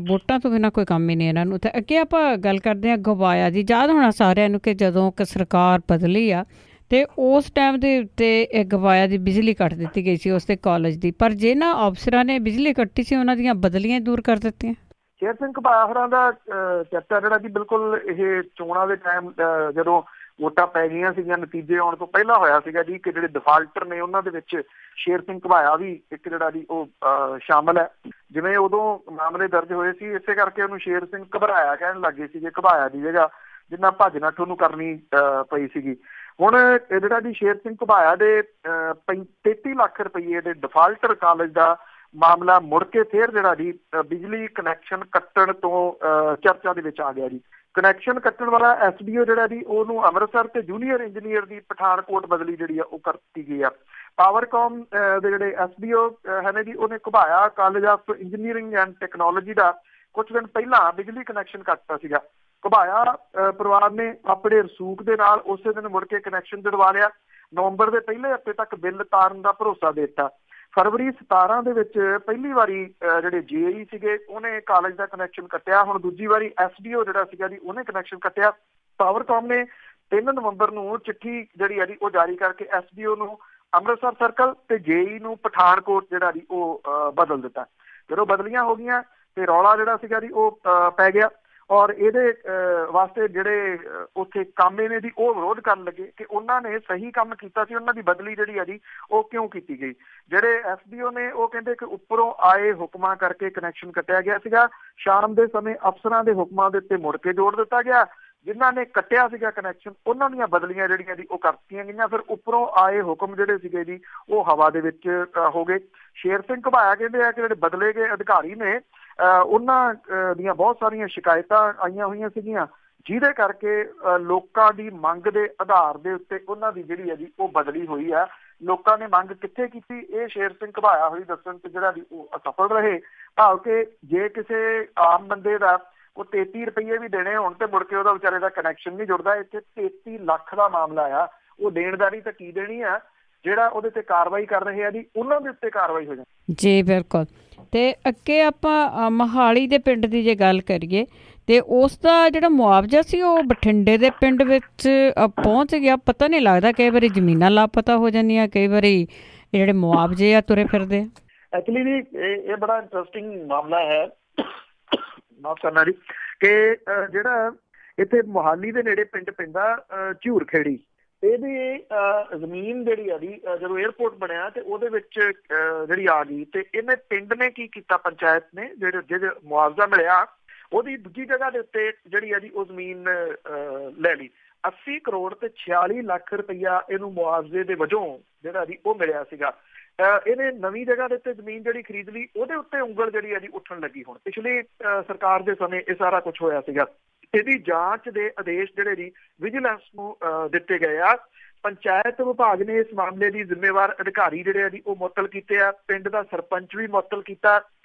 ਵੋਟਾਂ ਤੋਂ ਬਿਨਾਂ ਕੋਈ ਕੰਮ ਹੀ ਨਹੀਂ ਇਹਨਾਂ ਨੂੰ। ਤੇ ਅੱਗੇ ਆਪਾਂ ਗੱਲ ਕਰਦੇ ਹਾਂ ਗਵਾਇਆ ਜੀ। ਯਾਦ ਹੋਣਾ ਸਾਰਿਆਂ ਨੂੰ ਕਿ ਜਦੋਂ ਕਿ ਸਰਕਾਰ ਬਦਲੀ ਆ ਤੇ ਉਸ ਟਾਈਮ ਦੇ ਉੱਤੇ ਇਹ ਗਵਾਇਆ ਦੀ ਬਿਜਲੀ ਕੱਟ ਦਿੱਤੀ ਗਈ ਸੀ ਉਸ ਦੇ ਕਾਲਜ ਦੀ, ਪਰ ਜਿਹਨਾਂ ਅਫਸਰਾਂ ਨੇ ਬਿਜਲੀ ਕੱਟੀ ਸੀ ਉਹਨਾਂ ਦੀਆਂ ਬਦਲੀਆਂ ਦੂਰ ਕਰ ਦਿੱਤੀਆਂ। ਸ਼ੇਰ ਸਿੰਘ ਘੁਬਾਇਆ ਹੋਰਾਂ ਦਾ ਚਰਚਾ ਜਿਹੜਾ ਜੀ ਬਿਲਕੁਲ ਇਹ ਚੋਣਾਂ ਦੇ ਟਾਈਮ ਜਦੋਂ ਵੋਟਾਂ ਪੈ ਗਈਆਂ ਸੀਗੀਆਂ, ਨਤੀਜੇ ਆਉਣ ਤੋਂ ਪਹਿਲਾਂ ਹੋਇਆ ਸੀਗਾ ਜੀ ਕਿ ਜਿਹੜੇ ਡਿਫਾਲਟਰ ਨੇ ਉਹਨਾਂ ਦੇ ਵਿੱਚ ਸ਼ੇਰ ਸਿੰਘ ਘੁਬਾਇਆ ਵੀ ਇੱਕ ਜਿਹੜਾ ਜੀ ਉਹ ਸ਼ਾਮਲ ਹੈ। ਜਿਵੇਂ ਉਦੋਂ ਮਾਮਲੇ ਦਰਜ ਹੋਏ ਸੀ, ਇਸੇ ਕਰਕੇ ਉਹਨੂੰ ਸ਼ੇਰ ਸਿੰਘ ਘਬਰਾਇਆ ਕਹਿਣ ਲੱਗੇ ਸੀਗੇ, ਘੁਬਾਇਆ ਦੀ ਜਗ੍ਹਾ ਜਿੰਨਾ ਭੱਜ ਨੱਠ ਉਹਨੂੰ ਕਰਨੀ ਪਈ ਸੀਗੀ। ਹੁਣ ਇਹ ਜਿਹੜਾ ਜੀ ਸ਼ੇਰ ਸਿੰਘ ਘੁਬਾਇਆ ਦੇ 33 ਲੱਖ ਰੁਪਈਏ ਦੇ ਡਿਫਾਲਟਰ ਕਾਲਜ ਦਾ ਮਾਮਲਾ ਮੁੜ ਕੇ ਫਿਰ ਜਿਹੜਾ ਜੀ ਬਿਜਲੀ ਕਨੈਕਸ਼ਨ ਕੱਟਣ ਤੋਂ ਚਰਚਾ ਦੇ ਵਿੱਚ ਆ ਗਿਆ ਜੀ। ਕਨੈਕਸ਼ਨ ਕੱਟਣ ਵਾਲਾ SDO ਜਿਹੜਾ ਜੀ ਉਹਨੂੰ ਅੰਮ੍ਰਿਤਸਰ ਤੇ ਜੂਨੀਅਰ ਇੰਜੀਨੀਅਰ ਦੀ ਪਠਾਨਕੋਟ ਬਦਲੀ ਜਿਹੜੀ ਆ ਉਹ ਕਰ ਦਿੱਤੀ ਗਈ ਆ। ਪਾਵਰਕਾਮ ਦੇ ਜਿਹੜੇ SDO ਹੈ ਨੇ ਜੀ, ਉਹਨੇ Ghubaya College of Engineering and Technology ਦਾ ਕੁਝ ਦਿਨ ਪਹਿਲਾਂ ਬਿਜਲੀ ਕਨੈਕਸ਼ਨ ਕੱਟਤਾ ਸੀਗਾ। ਘੁਬਾਇਆ ਪਰਿਵਾਰ ਨੇ ਆਪਣੇ ਰਸੂਖ ਦੇ ਨਾਲ ਉਸੇ ਦਿਨ ਮੁੜ ਕੇ ਕਨੈਕਸ਼ਨ ਜੜਵਾ ਲਿਆ। ਨਵੰਬਰ ਦੇ ਪਹਿਲੇ ਹਫ਼ਤੇ ਤੱਕ ਬਿੱਲ ਤਾਰਨ ਦਾ ਭਰੋਸਾ ਦੇ ਦਿੱਤਾ। ਫਰਵਰੀ 17 ਦੇ ਵਿੱਚ ਪਹਿਲੀ ਵਾਰੀ ਜਿਹੜੇ JE ਸੀਗੇ ਉਹਨੇ ਕਾਲਜ ਦਾ ਕਨੈਕਸ਼ਨ ਕੱਟਿਆ। ਹੁਣ ਦੂਜੀ ਵਾਰੀ SDO ਜਿਹੜਾ ਸੀਗਾ ਜੀ ਉਹਨੇ ਕਨੈਕਸ਼ਨ ਕੱਟਿਆ। ਪਾਵਰਕਾਮ ਨੇ 3 ਨਵੰਬਰ ਨੂੰ ਚਿੱਠੀ ਜਿਹੜੀ ਹੈ ਜੀ ਉਹ ਜਾਰੀ ਕਰਕੇ SDO ਨੂੰ ਅੰਮ੍ਰਿਤਸਰ ਸਰਕਲ ਤੇ JE ਨੂੰ ਪਠਾਨਕੋਟ ਜਿਹੜਾ ਜੀ ਉਹ ਬਦਲ ਦਿੱਤਾ। ਜਦੋਂ ਬਦਲੀਆਂ ਹੋ ਗਈਆਂ ਤੇ ਰੌਲਾ ਜਿਹੜਾ ਸੀਗਾ ਜੀ ਉਹ ਪੈ ਗਿਆ। ਔਰ ਇਹਦੇ ਵਾਸਤੇ ਜਿਹੜੇ ਉੱਥੇ ਕਾਮੇ ਨੇ ਜੀ ਉਹ ਵਿਰੋਧ ਕਰਨ ਲੱਗੇ ਕਿ ਉਹਨਾਂ ਨੇ ਸਹੀ ਕੰਮ ਕੀਤਾ ਸੀ, ਉਹਨਾਂ ਦੀ ਬਦਲੀ ਜਿਹੜੀ ਹੈ ਜੀ ਉਹ ਕਿਉਂ ਕੀਤੀ ਗਈ। ਜਿਹੜੇ SDO ਨੇ ਉਹ ਕਹਿੰਦੇ ਕਿ ਉੱਪਰੋਂ ਆਏ ਹੁਕਮਾਂ ਕਰਕੇ ਕਨੈਕਸ਼ਨ ਕੱਟਿਆ ਗਿਆ ਸੀਗਾ, ਸ਼ਾਮ ਦੇ ਸਮੇਂ ਅਫਸਰਾਂ ਦੇ ਹੁਕਮਾਂ ਦੇ ਉੱਤੇ ਮੁੜ ਕੇ ਜੋੜ ਦਿੱਤਾ ਗਿਆ, ਜਿਨ੍ਹਾਂ ਨੇ ਕੱਟਿਆ ਸੀਗਾ ਕਨੈਕਸ਼ਨ ਉਹਨਾਂ ਦੀਆਂ ਬਦਲੀਆਂ ਜਿਹੜੀਆਂ ਜੀ ਉਹ ਕਰਤੀਆਂ ਗਈਆਂ। ਫਿਰ ਉੱਪਰੋਂ ਆਏ ਹੁਕਮ ਜਿਹੜੇ ਸੀਗੇ ਜੀ ਉਹ ਹਵਾ ਦੇ ਵਿੱਚ ਹੋ ਗਏ। ਸ਼ੇਰ ਸਿੰਘ ਘੁਬਾਇਆ ਕਹਿੰਦੇ ਆ ਕਿ ਜਿਹੜੇ ਬਦਲੇ ਗਏ ਅਧਿਕਾਰੀ ਨੇ ਉਹਨਾਂ ਦੀਆਂ ਬਹੁਤ ਸਾਰੀਆਂ ਸ਼ਿਕਾਇਤਾਂ ਆਈਆਂ ਹੋਈਆਂ ਸੀਗੀਆਂ, ਜਿਹਦੇ ਕਰਕੇ ਲੋਕਾਂ ਦੀ ਮੰਗ ਦੇ ਆਧਾਰ ਦੇ ਉੱਤੇ ਉਹਨਾਂ ਦੀ ਜਿਹੜੀ ਹੈ ਜੀ ਉਹ ਬਦਲੀ ਹੋਈ ਆ। ਲੋਕਾਂ ਨੇ ਮੰਗ ਕਿੱਥੇ ਕੀਤੀ, ਇਹ ਸ਼ੇਰ ਸਿੰਘ ਘੁਬਾਇਆ ਹੋਈ ਦੱਸਣ ਤੇ ਜਿਹੜਾ ਉਹ ਅਸਫਲ ਰਹੇ। ਭਾਵ ਕਿ ਜੇ ਕਿਸੇ ਆਮ ਬੰਦੇ ਦਾ ਉਹ 33 ਰੁਪਏ ਵੀ ਦੇਣੇ ਹੋਣ ਤੇ ਮੁੜ ਕੇ ਉਹਦਾ ਵਿਚਾਰੇ ਦਾ ਕਨੈਕਸ਼ਨ ਨਹੀਂ ਜੁੜਦਾ। ਇੱਥੇ 33 ਲੱਖ ਦਾ ਮਾਮਲਾ ਆ, ਉਹ ਦੇਣਦਾਰੀ ਤਾਂ ਕੀ ਦੇਣੀ ਆ, ਜਿਹੜਾ ਉਹਦੇ ਤੇ ਕਾਰਵਾਈ ਕਰ ਰਹੇ ਆ ਜੀ ਉਹਨਾਂ ਦੇ ਉੱਤੇ ਕਾਰਵਾਈ ਹੋ ਜਾਂਦੀ ਜੀ। ਬਿਲਕੁਲ। ਤੇ ਅੱਗੇ ਆਪਾਂ ਮੋਹਾਲੀ ਦੇ ਪਿੰਡ ਦੀ ਜੇ ਗੱਲ ਕਰੀਏ ਤੇ ਉਸ ਦਾ ਜਿਹੜਾ ਮੁਆਵਜ਼ਾ ਸੀ ਉਹ ਬਠਿੰਡੇ ਦੇ ਪਿੰਡ ਵਿੱਚ ਪਹੁੰਚ ਗਿਆ। ਪਤਾ ਨਹੀਂ ਲੱਗਦਾ, ਕਈ ਵਾਰੀ ਜ਼ਮੀਨਾਂ ਲਾਪਤਾ ਹੋ ਜਾਂਦੀਆਂ, ਕਈ ਵਾਰੀ ਜਿਹੜੇ ਮੁਆਵਜ਼ੇ ਆ ਤੁਰੇ ਫਿਰਦੇ। ਐਕਚੁਅਲੀ ਜੀ ਇਹ ਬੜਾ ਇੰਟਰਸਟਿੰਗ ਮਾਮਲਾ ਹੈ, ਮਾਫ ਕਰਨਾ ਜੀ, ਕਿ ਜਿਹੜਾ ਇੱਥੇ ਮੋਹਾਲੀ ਦੇ ਨੇੜੇ ਪਿੰਡ ਪੈਂਦਾ ਝੂਰ ਖੇੜੀ, ਇਹਦੀ ਜ਼ਮੀਨ ਜਿਹੜੀ ਆ ਜੀ ਜਦੋਂ ਏਅਰਪੋਰਟ ਬਣਿਆ ਤੇ ਉਹਦੇ ਵਿੱਚ ਜਿਹੜੀ ਆ ਗਈ ਤੇ ਇਹਨੇ ਪਿੰਡ ਨੇ ਕੀ ਕੀਤਾ, ਪੰਚਾਇਤ ਨੇ ਜਿਹੜੇ ਮੁਆਵਜ਼ਾ ਮਿਲਿਆ ਉਹਦੀ ਦੂਜੀ ਜਗ੍ਹਾ ਦੇ ਉੱਤੇ ਜਿਹੜੀ ਆ ਜੀ ਉਹ ਜ਼ਮੀਨ ਲੈ ਲਈ। 80 ਕਰੋੜ ਤੇ 46 ਲੱਖ ਰੁਪਈਆ ਇਹਨੂੰ ਮੁਆਵਜ਼ੇ ਦੇ ਵਜੋਂ ਜਿਹੜਾ ਜੀ ਉਹ ਮਿਲਿਆ ਸੀਗਾ। ਇਹਨੇ ਨਵੀਂ ਜਗ੍ਹਾ ਦੇ ਉੱਤੇ ਜ਼ਮੀਨ ਜਿਹੜੀ ਖਰੀਦ ਲਈ, ਉਹਦੇ ਉੱਤੇ ਉਂਗਲ ਜਿਹੜੀ ਆ ਜੀ ਉੱਠਣ ਲੱਗੀ। ਹੁਣ ਪਿਛਲੀ ਸਰਕਾਰ ਦੇ ਸਮੇਂ ਇਹ ਸਾਰਾ ਕੁਛ ਹੋਇਆ ਸੀਗਾ। ਇਹਦੀ ਜਾਂਚ ਦੇ ਆਦੇਸ਼ ਜਿਹੜੇ ਜੀ ਵਿਜੀਲੈਂਸ ਨੂੰ ਦਿੱਤੇ ਗਏ ਆ। ਪੰਚਾਇਤ ਵਿਭਾਗ ਨੇ ਇਸ ਮਾਮਲੇ ਦੀ ਜ਼ਿੰਮੇਵਾਰ ਅਧਿਕਾਰੀ ਜਿਹੜੇ ਆ ਜੀ ਉਹ ਮੁਅੱਤਲ ਕੀਤੇ ਆ, ਪਿੰਡ ਦਾ ਸਰਪੰਚ ਵੀ ਮੁਅੱਤਲ ਕੀਤਾ।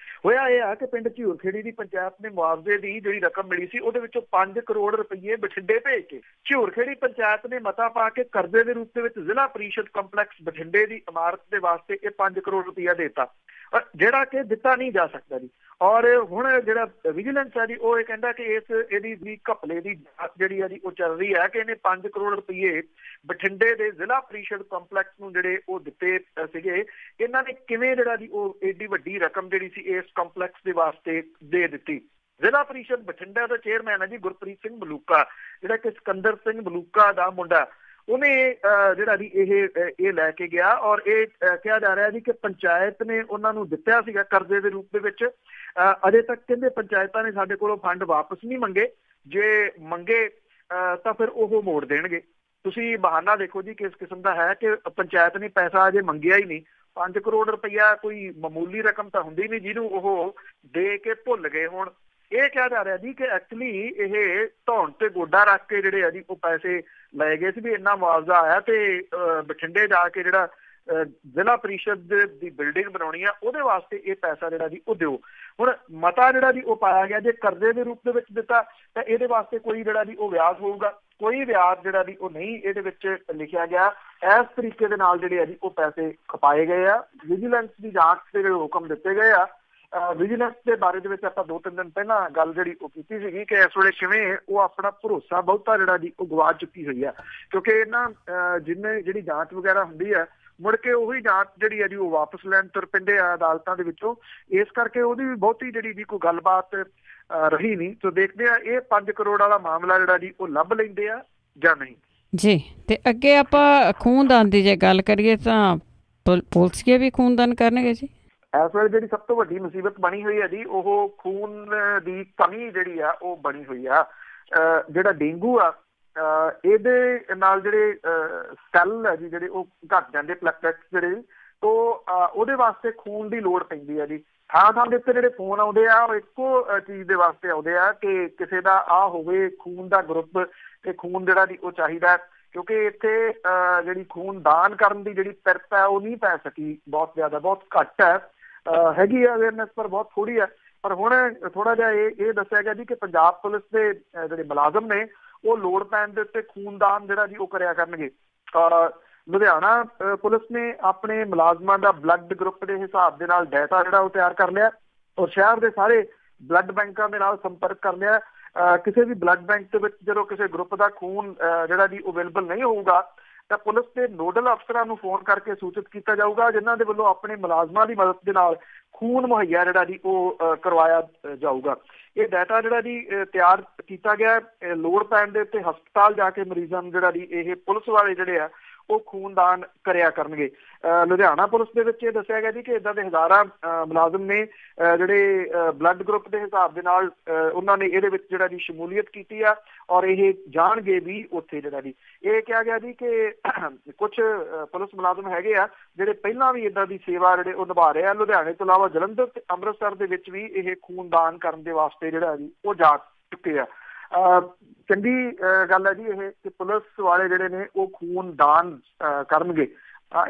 ਹੋਇਆ ਇਹ ਆ ਕਿ ਪਿੰਡ ਝੂਰ ਖੇੜੀ ਦੀ ਪੰਚਾਇਤ ਨੇ ਮੁਆਵਜ਼ੇ ਦੀ ਜਿਹੜੀ ਰਕਮ ਮਿਲੀ ਸੀ ਉਹਦੇ ਵਿੱਚੋਂ 5 ਕਰੋੜ ਰੁਪਏ ਬਠਿੰਡੇ ਭੇਜ ਕੇ ਝੂਰ ਖੇੜੀ ਪੰਚਾਇਤ ਨੇ ਮਤਾ ਪਾ ਕੇ ਕਰਜ਼ੇ ਦੇ ਰੂਪ ਦੇ ਵਿੱਚ ਜ਼ਿਲ੍ਹਾ ਪਰਿਸ਼ਦ ਕੰਪਲੈਕਸ ਬਠਿੰਡੇ ਦੀ ਇਮਾਰਤ ਦੇ ਵਾਸਤੇ ਇਹ 5 ਕਰੋੜ ਰੁਪਇਆ ਦੇਤਾ, ਜਿਹੜਾ ਕਿ ਦਿੱਤਾ ਨਹੀਂ ਜਾ ਸਕਦਾ ਜੀ। ਔਰ ਹੁਣ ਜਿਹੜਾ ਵਿਜੀਲੈਂਸ ਹੈ ਜੀ ਉਹ ਇਹ ਕਹਿੰਦਾ ਕਿ ਇਹਦੀ ਵੀ ਘਪਲੇ ਦੀ ਜਾਂਚ ਜਿਹੜੀ ਹੈ ਜੀ ਉਹ ਚੱਲ ਰਹੀ ਹੈ ਕਿ ਇਹਨੇ 5 ਕਰੋੜ ਰੁਪਏ ਬਠਿੰਡੇ ਦੇ ਜ਼ਿਲ੍ਹਾ ਪਰਿਸ਼ਦ ਕੰਪਲੈਕਸ ਨੂੰ ਜਿਹੜੇ ਉਹ ਦਿੱਤੇ ਸੀਗੇ। ਇਹਨਾਂ ਨੇ ਕਿਵੇਂ ਜਿਹੜਾ ਜੀ ਉਹ ਏਡੀ ਵੱਡੀ ਰਕਮ ਜਿਹੜੀ ਸੀ ਇਸ ਕੰਪਲੈਕਸ ਦੇ ਵਾਸਤੇ ਦੇ ਦਿੱਤੀ। ਜ਼ਿਲ੍ਹਾ ਪਰਿਸ਼ਦ ਬਠਿੰਡਾ ਦਾ ਚੇਅਰਮੈਨ ਹੈ ਜੀ ਗੁਰਪ੍ਰੀਤ ਸਿੰਘ ਮਲੂਕਾ, ਜਿਹੜਾ ਕਿ ਸਿਕੰਦਰ ਸਿੰਘ ਮਲੂਕਾ ਦਾ ਮੁੰਡਾ, ਉਹਨੇ ਜਿਹੜਾ ਜੀ ਇਹ ਲੈ ਕੇ ਗਿਆ। ਔਰ ਇਹ ਕਿਹਾ ਜਾ ਰਿਹਾ ਜੀ ਕਿ ਪੰਚਾਇਤ ਨੇ ਉਹਨਾਂ ਨੂੰ ਦਿੱਤਾ ਸੀਗਾ ਕਰਜ਼ੇ ਦੇ ਰੂਪ ਦੇ ਵਿੱਚ। ਅਜੇ ਤੱਕ ਕਹਿੰਦੇ ਪੰਚਾਇਤਾਂ ਨੇ ਸਾਡੇ ਕੋਲੋਂ ਫੰਡ ਵਾਪਸ ਨਹੀਂ ਮੰਗੇ, ਜੇ ਮੰਗੇ ਤਾਂ ਫਿਰ ਉਹ ਮੋੜ ਦੇਣਗੇ। ਤੁਸੀਂ ਬਹਾਨਾ ਦੇਖੋ ਜੀ ਕਿਸ ਕਿਸਮ ਦਾ ਹੈ ਕਿ ਪੰਚਾਇਤ ਨੇ ਪੈਸਾ ਅਜੇ ਮੰਗਿਆ ਹੀ ਨਹੀਂ। 5 ਕਰੋੜ ਰੁਪਈਆ ਕੋਈ ਮਾਮੂਲੀ ਰਕਮ ਤਾਂ ਹੁੰਦੀ ਨਹੀਂ ਜਿਹਨੂੰ ਉਹ ਦੇ ਕੇ ਭੁੱਲ ਗਏ ਹੋਣ। ਇਹ ਕਿਹਾ ਜਾ ਰਿਹਾ ਜੀ ਕਿ ਐਕਚੁਅਲੀ ਇਹ ਧੌਣ ਤੇ ਗੋਡਾ ਰੱਖ ਕੇ ਜਿਹੜੇ ਆ ਜੀ ਉਹ ਪੈਸੇ ਲਏ ਗਏ ਸੀ ਵੀ ਇੰਨਾ ਮੁਆਵਜ਼ਾ ਆਇਆ ਤੇ ਬਠਿੰਡੇ ਜਾ ਕੇ ਜਿਹੜਾ ਜ਼ਿਲ੍ਹਾ ਪਰਿਸ਼ਦ ਦੀ ਬਿਲਡਿੰਗ ਬਣਾਉਣੀ ਆ ਉਹਦੇ ਵਾਸਤੇ ਇਹ ਪੈਸਾ ਜਿਹੜਾ ਜੀ ਉਹ ਦਿਓ। ਹੁਣ ਮਤਾ ਜਿਹੜਾ ਜੀ ਉਹ ਪਾਇਆ ਗਿਆ, ਜੇ ਕਰਜ਼ੇ ਦੇ ਰੂਪ ਦੇ ਵਿੱਚ ਦਿੱਤਾ ਤਾਂ ਇਹਦੇ ਵਾਸਤੇ ਕੋਈ ਜਿਹੜਾ ਜੀ ਉਹ ਵਿਆਜ ਹੋਊਗਾ, ਕੋਈ ਵਿਆਜ ਜਿਹੜਾ ਜੀ ਉਹ ਨਹੀਂ ਇਹਦੇ ਵਿੱਚ ਲਿਖਿਆ ਗਿਆ। ਇਸ ਤਰੀਕੇ ਦੇ ਨਾਲ ਜਿਹੜੇ ਆ ਜੀ ਉਹ ਪੈਸੇ ਖਪਾਏ ਗਏ ਆ। ਵਿਜੀਲੈਂਸ ਦੀ ਜਾਂਚ ਦੇ ਜਿਹੜੇ ਹੁਕਮ ਦਿੱਤੇ ਗਏ ਆ। ਵਿਜੀਲੈਂਸ ਦੇ ਬਾਰੇ ਦੇ ਵਿੱਚ ਆਪਾਂ 2-3 ਦਿਨ ਪਹਿਲਾਂ ਗੱਲ ਜਿਹੜੀ ਉਹ ਕੀਤੀ ਸੀਗੀ ਕਿ ਇਸ ਵੇਲੇ ਕਿਵੇਂ ਉਹ ਆਪਣਾ ਭਰੋਸਾ ਬਹੁਤਾ ਜਿਹੜਾ ਜੀ ਉਹ ਗਵਾ ਚੁੱਕੀ ਹੋਈ ਆ, ਕਿਉਂਕਿ ਇਹਨਾਂ ਜਿੰਨੇ ਜਿਹੜੀ ਜਾਂਚ ਵਗੈਰਾ ਹੁੰਦੀ ਆ ਮੁੜ ਕੇ ਉਹੀ ਜਾਂਚ ਜਿਹੜੀ ਹੈ ਜੀ ਉਹ ਵਾਪਸ ਲੈਣ ਤੁਰ ਪੈਂਦੇ ਆ ਅਦਾਲਤਾਂ ਦੇ ਵਿੱਚੋਂ। ਇਸ ਕਰਕੇ ਉਹਦੀ ਵੀ ਬਹੁਤੀ ਜਿਹੜੀ ਜੀ ਕੋਈ ਗੱਲਬਾਤ ਰਹੀ ਨਹੀਂ। ਸੋ ਦੇਖਦੇ ਆ ਇਹ 5 ਕਰੋੜ ਵਾਲਾ ਮਾਮਲਾ ਜਿਹੜਾ ਜੀ ਉਹ ਲੱਭ ਲੈਂਦੇ ਆ ਜਾਂ ਨਹੀਂ ਜੀ। ਤੇ ਅੱਗੇ ਆਪਾਂ ਖੂਨਦਾਨ ਦੀ ਜੇ ਗੱਲ ਕਰੀਏ ਤਾਂ ਪੁਲਿਸੀਏ ਵੀ ਖੂਨਦਾਨ ਕਰਨਗੇ ਜੀ। ਇਸ ਵੇਲੇ ਜਿਹੜੀ ਸਭ ਤੋਂ ਵੱਡੀ ਮੁਸੀਬਤ ਬਣੀ ਹੋਈ ਹੈ ਜੀ ਉਹ ਖੂਨ ਦੀ ਕਮੀ ਜਿਹੜੀ ਆ ਉਹ ਬਣੀ ਹੋਈ ਆ। ਜਿਹੜਾ ਡੇਂਗੂ ਆ ਇਹਦੇ ਨਾਲ ਜਿਹੜੇ ਸੈੱਲ ਹੈ ਜੀ ਜਿਹੜੇ ਉਹ ਘੱਟ ਜਾਂਦੇ, ਪਲੇਟਲੈਟਸ ਜਿਹੜੇ, ਤੋਂ ਉਹਦੇ ਵਾਸਤੇ ਖੂਨ ਦੀ ਲੋੜ ਪੈਂਦੀ ਹੈ ਜੀ। ਥਾਂ ਦੇ ਉੱਤੇ ਜਿਹੜੇ ਫੋਨ ਆਉਂਦੇ ਆ ਉਹ ਇੱਕੋ ਚੀਜ਼ ਦੇ ਵਾਸਤੇ ਆਉਂਦੇ ਆ ਕਿ ਕਿਸੇ ਦਾ ਆ ਹੋਵੇ ਖੂਨ ਦਾ ਗਰੁੱਪ ਤੇ ਖੂਨ ਜਿਹੜਾ ਜੀ ਉਹ ਚਾਹੀਦਾ, ਕਿਉਂਕਿ ਇੱਥੇ ਜਿਹੜੀ ਖੂਨ ਦਾਨ ਕਰਨ ਦੀ ਜਿਹੜੀ ਪਿਰਤ ਹੈ ਉਹ ਨਹੀਂ ਪੈ ਸਕੀ, ਬਹੁਤ ਜ਼ਿਆਦਾ ਬਹੁਤ ਘੱਟ ਹੈ। ਹੈਗੀ ਆ ਅਵੇਅਰਨੈਸ ਪਰ ਬਹੁਤ ਥੋੜ੍ਹੀ ਹੈ। ਪਰ ਹੁਣ ਥੋੜ੍ਹਾ ਜਿਹਾ ਇਹ ਦੱਸਿਆ ਗਿਆ ਜੀ ਕਿ ਪੰਜਾਬ ਪੁਲਿਸ ਦੇ ਜਿਹੜੇ ਮੁਲਾਜ਼ਮ ਨੇ ਉਹ ਲੋੜ ਪੈਣ ਦੇ ਉੱਤੇ ਖੂਨਦਾਨ ਜਿਹੜਾ ਜੀ ਉਹ ਕਰਿਆ ਕਰਨਗੇ। ਲੁਧਿਆਣਾ ਪੁਲਿਸ ਨੇ ਆਪਣੇ ਮੁਲਾਜ਼ਮਾਂ ਦਾ ਬਲੱਡ ਗਰੁੱਪ ਦੇ ਹਿਸਾਬ ਦੇ ਨਾਲ ਡਾਟਾ ਜਿਹੜਾ ਉਹ ਤਿਆਰ ਕਰ ਲਿਆ ਔਰ ਸ਼ਹਿਰ ਦੇ ਸਾਰੇ ਬਲੱਡ ਬੈਂਕਾਂ ਦੇ ਨਾਲ ਸੰਪਰਕ ਕਰ ਲਿਆ। ਕਿਸੇ ਵੀ ਬਲੱਡ ਬੈਂਕ ਦੇ ਵਿੱਚ ਜਦੋਂ ਕਿਸੇ ਗਰੁੱਪ ਦਾ ਖੂਨ ਜਿਹੜਾ ਜੀ ਅਵੇਲੇਬਲ ਨਹੀਂ ਹੋਊਗਾ ਤਾਂ ਪੁਲਿਸ ਦੇ ਨੋਡਲ ਅਫਸਰਾਂ ਨੂੰ ਫੋਨ ਕਰਕੇ ਸੂਚਿਤ ਕੀਤਾ ਜਾਊਗਾ, ਜਿਨ੍ਹਾਂ ਦੇ ਵੱਲੋਂ ਆਪਣੇ ਮੁਲਾਜ਼ਮਾਂ ਦੀ ਮਦਦ ਦੇ ਨਾਲ ਖੂਨ ਮੁਹੱਈਆ ਜਿਹੜਾ ਜੀ ਉਹ ਕਰਵਾਇਆ ਜਾਊਗਾ। ਇਹ ਡਾਟਾ ਜਿਹੜਾ ਜੀ ਤਿਆਰ ਕੀਤਾ ਗਿਆ, ਲੋੜ ਪੈਣ ਦੇ ਉੱਤੇ ਹਸਪਤਾਲ ਜਾ ਕੇ ਮਰੀਜ਼ਾਂ ਨੂੰ ਜਿਹੜਾ ਜੀ ਇਹ ਪੁਲਿਸ ਵਾਲੇ ਜਿਹੜੇ ਆ ਉਹ ਖੂਨਦਾਨ ਕਰਿਆ ਕਰਨਗੇ। ਲੁਧਿਆਣਾ ਪੁਲਿਸ ਦੇ ਵਿੱਚ ਇਹ ਦੱਸਿਆ ਗਿਆ ਜੀ ਕਿ ਇੱਦਾਂ ਦੇ ਹਜ਼ਾਰਾਂ ਮੁਲਾਜ਼ਮ ਨੇ ਜਿਹੜੇ ਬਲੱਡ ਗਰੁੱਪ ਦੇ ਹਿਸਾਬ ਦੇ ਨਾਲ ਉਹਨਾਂ ਨੇ ਇਹਦੇ ਵਿੱਚ ਜਿਹੜਾ ਜੀ ਸ਼ਮੂਲੀਅਤ ਕੀਤੀ ਆ ਔਰ ਇਹ ਜਾਣਗੇ ਵੀ ਉੱਥੇ ਜਿਹੜਾ ਜੀ। ਇਹ ਕਿਹਾ ਗਿਆ ਜੀ ਕਿ ਕੁਝ ਪੁਲਿਸ ਮੁਲਾਜ਼ਮ ਹੈਗੇ ਆ ਜਿਹੜੇ ਪਹਿਲਾਂ ਵੀ ਇੱਦਾਂ ਦੀ ਸੇਵਾ ਜਿਹੜੇ ਉਹ ਨਿਭਾ ਰਹੇ ਆ। ਲੁਧਿਆਣੇ ਤੋਂ ਇਲਾਵਾ ਜਲੰਧਰ ਤੇ ਅੰਮ੍ਰਿਤਸਰ ਦੇ ਵਿੱਚ ਵੀ ਇਹ ਖੂਨਦਾਨ ਕਰਨ ਦੇ ਵਾਸਤੇ ਜਿਹੜਾ ਜੀ ਉਹ ਜਾ ਚੁੱਕੇ ਆ। ਚੰਗੀ ਗੱਲ ਹੈ ਜੀ ਇਹ ਕਿ ਪੁਲਿਸ ਵਾਲੇ ਜਿਹੜੇ ਨੇ ਉਹ ਖੂਨ ਦਾਨ ਕਰਨਗੇ।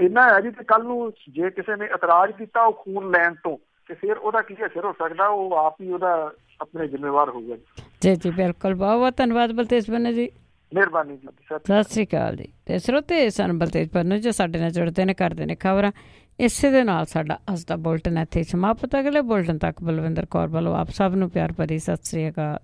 ਇੰਨਾ ਹੈ ਜੀ ਕਿ ਕੱਲ ਨੂੰ ਜੇ ਕਿਸੇ ਨੇ ਇਤਰਾਜ਼ ਕੀਤਾ ਉਹ ਖੂਨ ਲੈਣ ਤੋਂ ਤੇ ਫਿਰ ਉਹਦਾ ਕੀ ਅਸਰ ਹੋ ਸਕਦਾ, ਉਹ ਆਪ ਹੀ ਉਹਦਾ ਆਪਣੇ ਜ਼ਿੰਮੇਵਾਰ ਹੋਊਗਾ ਜੀ। ਜੀ ਬਿਲਕੁਲ, ਬਹੁਤ ਬਹੁਤ ਧੰਨਵਾਦ ਬਲਤੇਜ ਪੰਨੂ ਜੀ, ਮਿਹਰਬਾਨੀ ਜੀ, ਸਤਿ ਸ਼੍ਰੀ ਅਕਾਲ ਜੀ। ਤੇ ਸਰੋਤੇ ਸਨ ਬਲਤੇਜ ਪੰਨੂ ਜੋ ਸਾਡੇ ਨਾਲ ਜੁੜਦੇ ਨੇ, ਕਰਦੇ ਨੇ ਖਬਰਾਂ। ਇਸੇ ਦੇ ਨਾਲ ਸਾਡਾ ਅੱਜ ਦਾ ਬੁਲਟਨ ਇੱਥੇ ਸਮਾਪਤ। ਅਗਲੇ ਬੁਲਟਨ ਤੱਕ ਬਲਵਿੰਦਰ ਕੌਰ ਵੱਲੋਂ ਆਪ ਸਭ ਨੂੰ ਪਿਆਰ ਭਰੀ ਸਤਿ ਸ਼੍ਰੀ ਅਕਾਲ।